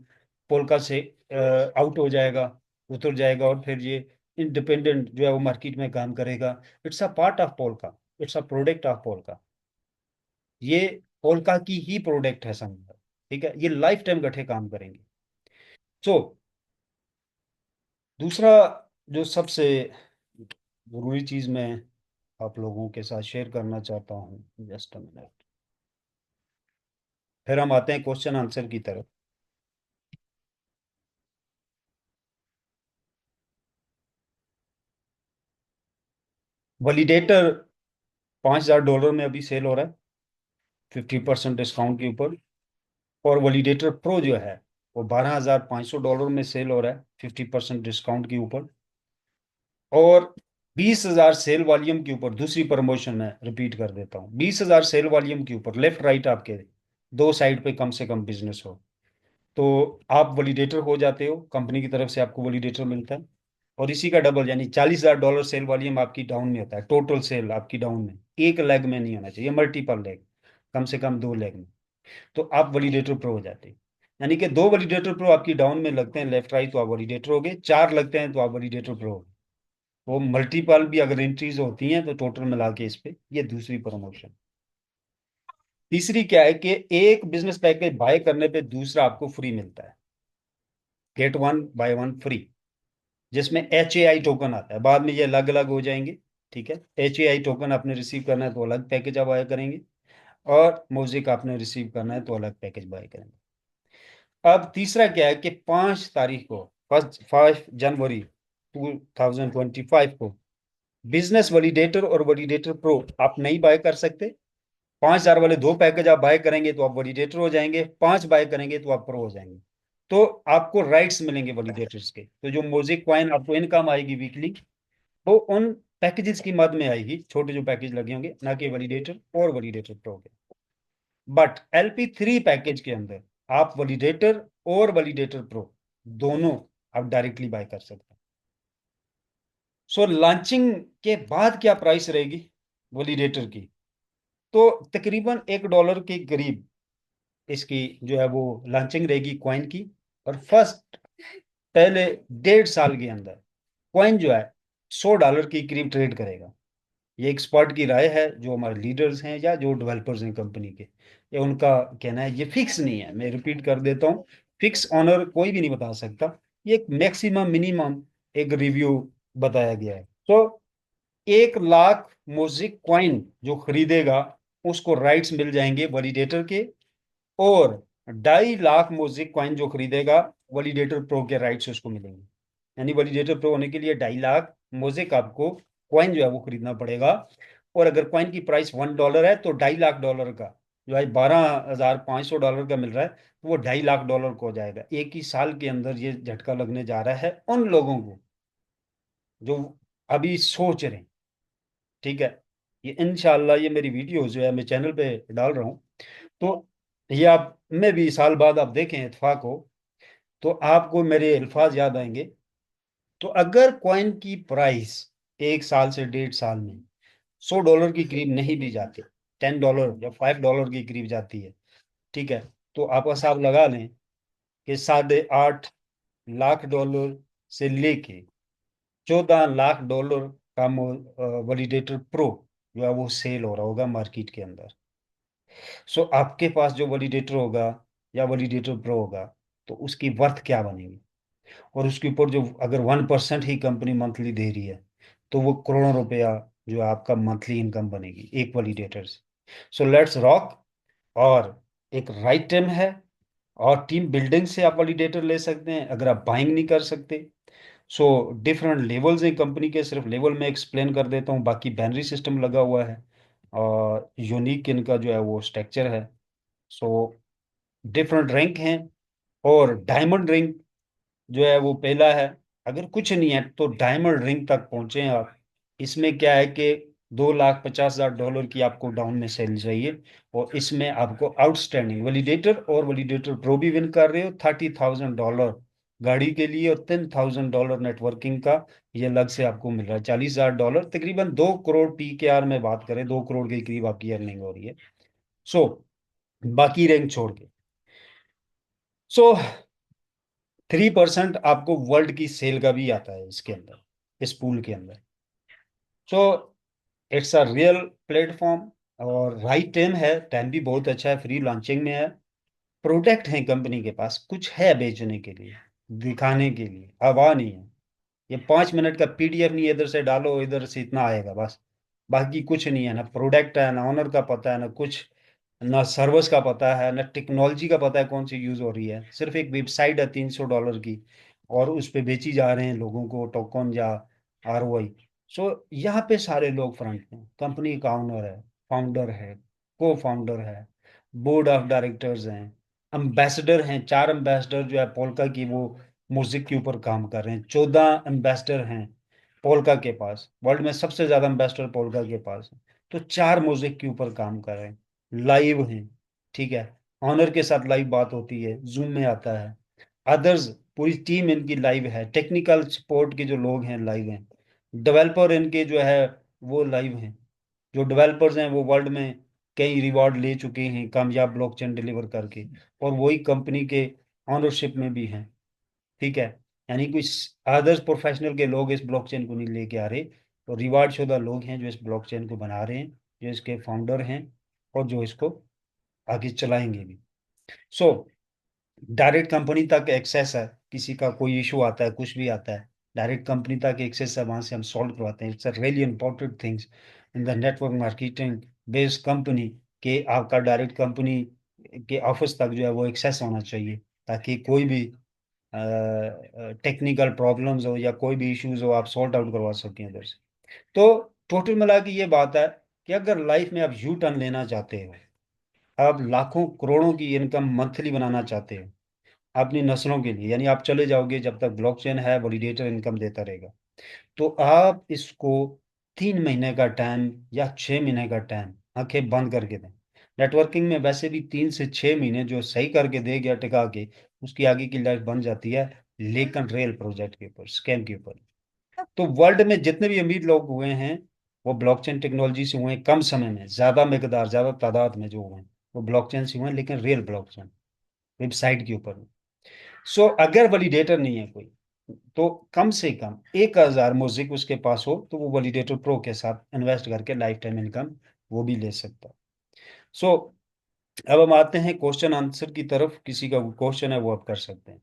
[SPEAKER 1] पोल्का से आउट हो जाएगा, उतर जाएगा, और फिर ये इंडिपेंडेंट जो है वो मार्केट में काम करेगा। It's a part of polka, it's a product of polka. ये पोल्का की ही प्रोडक्ट है समझ। ठीक है, ये लाइफ टाइम इकट्ठे काम करेंगे। सो दूसरा जो सबसे जरूरी चीज मैं आप लोगों के साथ शेयर करना चाहता हूँ, जस्ट अ मिनट, फिर हम आते हैं क्वेश्चन आंसर की तरफ। वैलिडेटर $5,000 में अभी सेल हो रहा है, 50% डिस्काउंट के ऊपर। और वैलिडेटर प्रो जो है वो $12,500 में सेल हो रहा है, 50% डिस्काउंट के ऊपर। और 20,000 सेल वॉल्यूम के ऊपर, दूसरी प्रमोशन में रिपीट कर देता हूँ, 20,000 सेल वॉल्यूम के ऊपर, लेफ्ट राइट आपके दो साइड पे कम से कम बिजनेस हो, तो आप वैलिडेटर हो जाते हो, कंपनी की तरफ से आपको वैलिडेटर मिलता है। और इसी का डबल यानी $40,000 सेल वॉल्यूम आपकी डाउन में होता है, टोटल सेल आपकी डाउन में, एक लेग में नहीं होना चाहिए, मल्टीपल लेग, कम से कम 2 लेग में। तो आप वैलिडेटर प्रो हो जाते हैं। यानी कि 2 वैलिडेटर प्रो आपकी डाउन में लगते हैं लेफ्ट राइट, तो आप वैलिडेटर हो गए, 4 लगते हैं तो आप वैलिडेटर प्रो हो गए। वो मल्टीपल भी अगर एंट्रीज होती हैं तो टोटल मिला के इस पे ये दूसरी प्रमोशन। तीसरी क्या है कि एक बिजनेस पैकेज बाय करने पे दूसरा आपको फ्री मिलता है, get one by one free, जिसमें HAI टोकन आता है, बाद में ये अलग अलग हो जाएंगे। ठीक है, HAI टोकन आपने रिसीव करना है तो अलग पैकेज आप बाय करेंगे, और म्यूजिक आपने रिसीव करना है तो अलग पैकेज बाय करेंगे। अब तीसरा क्या है कि 5 तारीख को, 5 जनवरी 2025 को बिजनेस वैलिडेटर और वैलिडेटर प्रो आप नहीं बाय कर सकते। 5,000 वाले 2 पैकेज आप बाय करेंगे तो आप वैलिडेटर हो जाएंगे, 5 बाय करेंगे तो आप प्रो हो जाएंगे। तो आपको राइट्स मिलेंगे वैलिडेटर्स के, तो जो म्यूजिक कॉइन आपको इनकम आएगी वीकली, वो उन पैकेजेस की मद में आएगी, छोटे जो पैकेज लगे होंगे, ना कि वैलिडेटर और वैलिडेटर प्रो के। बट LP3 पैकेज के अंदर आप वैलिडेटर और वैलिडेटर प्रो दोनों आप डायरेक्टली बाय कर सकते हैं। सो लॉन्चिंग के बाद क्या प्राइस रहेगी वैलिडेटर की, तो तकरीबन $1 के करीब इसकी जो है वो लॉन्चिंग रहेगी कॉइन की। और फर्स्ट पहले 1.5 साल के अंदर कॉइन जो है $100 के करीब ट्रेड करेगा। ये एक्सपर्ट की राय है, जो हमारे लीडर्स हैं या जो डेवलपर्स हैं कंपनी के, ये उनका कहना है, ये फिक्स नहीं है, मैं रिपीट कर देता हूँ, फिक्स ऑनर कोई भी नहीं बता सकता, ये एक मैक्सिमम मिनिमम एक रिव्यू बताया गया है। तो 1 लाख म्यूजिक कॉइन जो खरीदेगा उसको राइट्स मिल जाएंगे वैलिडेटर के, और 2.5 लाख म्यूजिक कॉइन जो खरीदेगा वैलिडेटर प्रो के राइट्स उसको मिलेंगे। यानी वैलिडेटर प्रो होने के लिए 2.5 लाख म्यूजिक आपको कॉइन जो है वो खरीदना पड़ेगा। और अगर कॉइन की प्राइस $1 है तो $2.5 लाख का, जो है $12,500 का मिल रहा है, तो वो $2.5 लाख को हो जाएगा। एक ही साल के अंदर ये झटका लगने जा रहा है उन लोगों को जो अभी सोच रहे हैं। ठीक है। ये इंशाल्लाह ये मेरी वीडियो जो है मैं चैनल पे डाल रहा हूँ। तो ये आप में भी साल बाद आप देखें इत्फाक हो, तो आपको मेरे अल्फाज याद आएंगे। तो अगर कॉइन की प्राइस एक साल से 1.5 साल में $100 के करीब नहीं भी जाते, $10 या $5 के करीब जाती है, ठीक है, तो आप हिसाब लगा लें कि $8.5 लाख से लेके $14 लाख का वैलिडेटर प्रो जो है वो सेल हो रहा होगा मार्केट के अंदर। सो आपके पास जो वैलिडेटर होगा या वैलिडेटर प्रो होगा, तो उसकी वर्थ क्या बनेगी। और उसके ऊपर जो अगर 1% ही कंपनी मंथली दे रही है, तो वो करोड़ों रुपया जो है आपका मंथली इनकम बनेगी एक वैलिडेटर से। So let's rock. और एक राइट टाइम है, और टीम बिल्डिंग से आप वैलिडेटर ले सकते हैं अगर आप बाइंग नहीं कर सकते। सो डिफरेंट लेवल्स हैं कंपनी के, सिर्फ लेवल में एक्सप्लेन कर देता हूँ, बाकी बैनरी सिस्टम लगा हुआ है और यूनिक इनका जो है वो स्ट्रक्चर है। सो डिफरेंट रैंक हैं। और डायमंड रैंक जो है वो पहला है। अगर कुछ नहीं है तो डायमंड रिंग तक पहुंचे हैं आप। इसमें क्या है कि $2,50,000 की आपको डाउन में सैलरी चाहिए। और इसमें आपको आउटस्टैंडिंग वैलिडेटर और वैलिडेटर प्रो भी विन कर रहे हो, $30,000 गाड़ी के लिए और $10,000 नेटवर्किंग का ये अलग से आपको मिल रहा है। $40,000, तकरीबन 2 करोड़ PKR में बात करें, 2 करोड़ के करीब आपकी अर्निंग हो रही है। सो बाकी रैंक छोड़ के, सो 3% आपको वर्ल्ड की सेल का भी आता है इसके अंदर, इस पूल के अंदर। So it's a real platform. और राइट टाइम है, टाइम भी बहुत अच्छा है, फ्री लॉन्चिंग में है। प्रोडक्ट है कंपनी के पास, कुछ है बेचने के लिए, दिखाने के लिए, हवा नहीं है। ये 5 मिनट का PDF नहीं है, इधर से डालो इधर से इतना आएगा बस। बाकी कुछ नहीं है, ना प्रोडक्ट है, ना ऑनर का पता है, ना कुछ, ना सर्विस का पता है, ना टेक्नोलॉजी का पता है कौन सी यूज हो रही है। सिर्फ एक वेबसाइट है $300 की, और उस पे बेची जा रहे हैं लोगों को टोकन या ROI। सो यहाँ पे सारे लोग फ्रंट में, कंपनी का ओनर है, फाउंडर है, को फाउंडर है, बोर्ड ऑफ डायरेक्टर्स हैं, एम्बेसडर हैं। 4 एम्बेसडर जो है पोल्का की, वो म्यूजिक के ऊपर काम कर रहे हैं। 14 एम्बेसडर हैं पोल्का के पास, वर्ल्ड में सबसे ज्यादा एम्बेसडर पोल्का के पास है। तो 4 म्यूजिक के ऊपर काम कर रहे हैं, लाइव हैं। ठीक है। ऑनर के साथ लाइव बात होती है, जूम में आता है। अदर्स पूरी टीम इनकी लाइव है, टेक्निकल सपोर्ट के जो लोग हैं लाइव हैं। डेवलपर इनके जो है वो लाइव हैं। जो डेवलपर्स हैं वो वर्ल्ड में कई रिवॉर्ड ले चुके हैं कामयाब ब्लॉकचेन डिलीवर करके, और वही कंपनी के ऑनरशिप में भी हैं। ठीक है। यानी कुछ अदर्स प्रोफेशनल के लोग इस ब्लॉकचेन को नहीं लेके आ रहे, तो रिवार्ड शुदा लोग हैं जो इस ब्लॉकचेन को बना रहे हैं, जो इसके फाउंडर हैं, और जो इसको आगे चलाएंगे भी। सो डायरेक्ट कंपनी तक एक्सेस है, किसी का कोई इशू आता है, कुछ भी आता है, डायरेक्ट कंपनी तक एक्सेस है, वहां से हम सॉल्व करवाते हैं। It's a really important things in the network marketing based company, के आपका डायरेक्ट कंपनी के ऑफिस तक जो है वो एक्सेस होना चाहिए, ताकि कोई भी टेक्निकल प्रॉब्लम्स हो या कोई भी इश्यूज हो, आप सॉर्ट आउट करवा सकें उधर से। तो टोटल मिला के ये बात है कि अगर लाइफ में आप यू टर्न लेना चाहते हो, आप लाखों करोड़ों की इनकम मंथली बनाना चाहते हो अपनी नस्लों के लिए, यानी आप चले जाओगे जब तक ब्लॉकचेन है, वैलिडेटर इनकम देता रहेगा, तो आप इसको 3 महीने का टाइम या 6 महीने का टाइम आंखें बंद करके दें। नेटवर्किंग में वैसे भी 3 से 6 महीने जो सही करके दे गया टिका के, उसकी आगे की लाइफ बन जाती है। लेकिन रियल प्रोजेक्ट के ऊपर, स्कैम के ऊपर, तो वर्ल्ड में जितने भी अमीर लोग हुए हैं वो ब्लॉकचेन टेक्नोलॉजी से हुए हैं। कम समय में ज्यादा मकदार, ज्यादा तादाद में जो हुए हैं वो ब्लॉकचेन से हुए हैं, लेकिन रियल ब्लॉकचेन वेबसाइट के ऊपर। सो अगर वैलिडेटर नहीं है कोई, तो कम से कम 1,000 म्यूजिक उसके पास हो, तो वो वैलिडेटर प्रो के साथ इन्वेस्ट करके लाइफ टाइम इनकम वो भी ले सकता है। सो अब हम आते हैं क्वेश्चन आंसर की तरफ। किसी का क्वेश्चन है वो आप कर सकते हैं।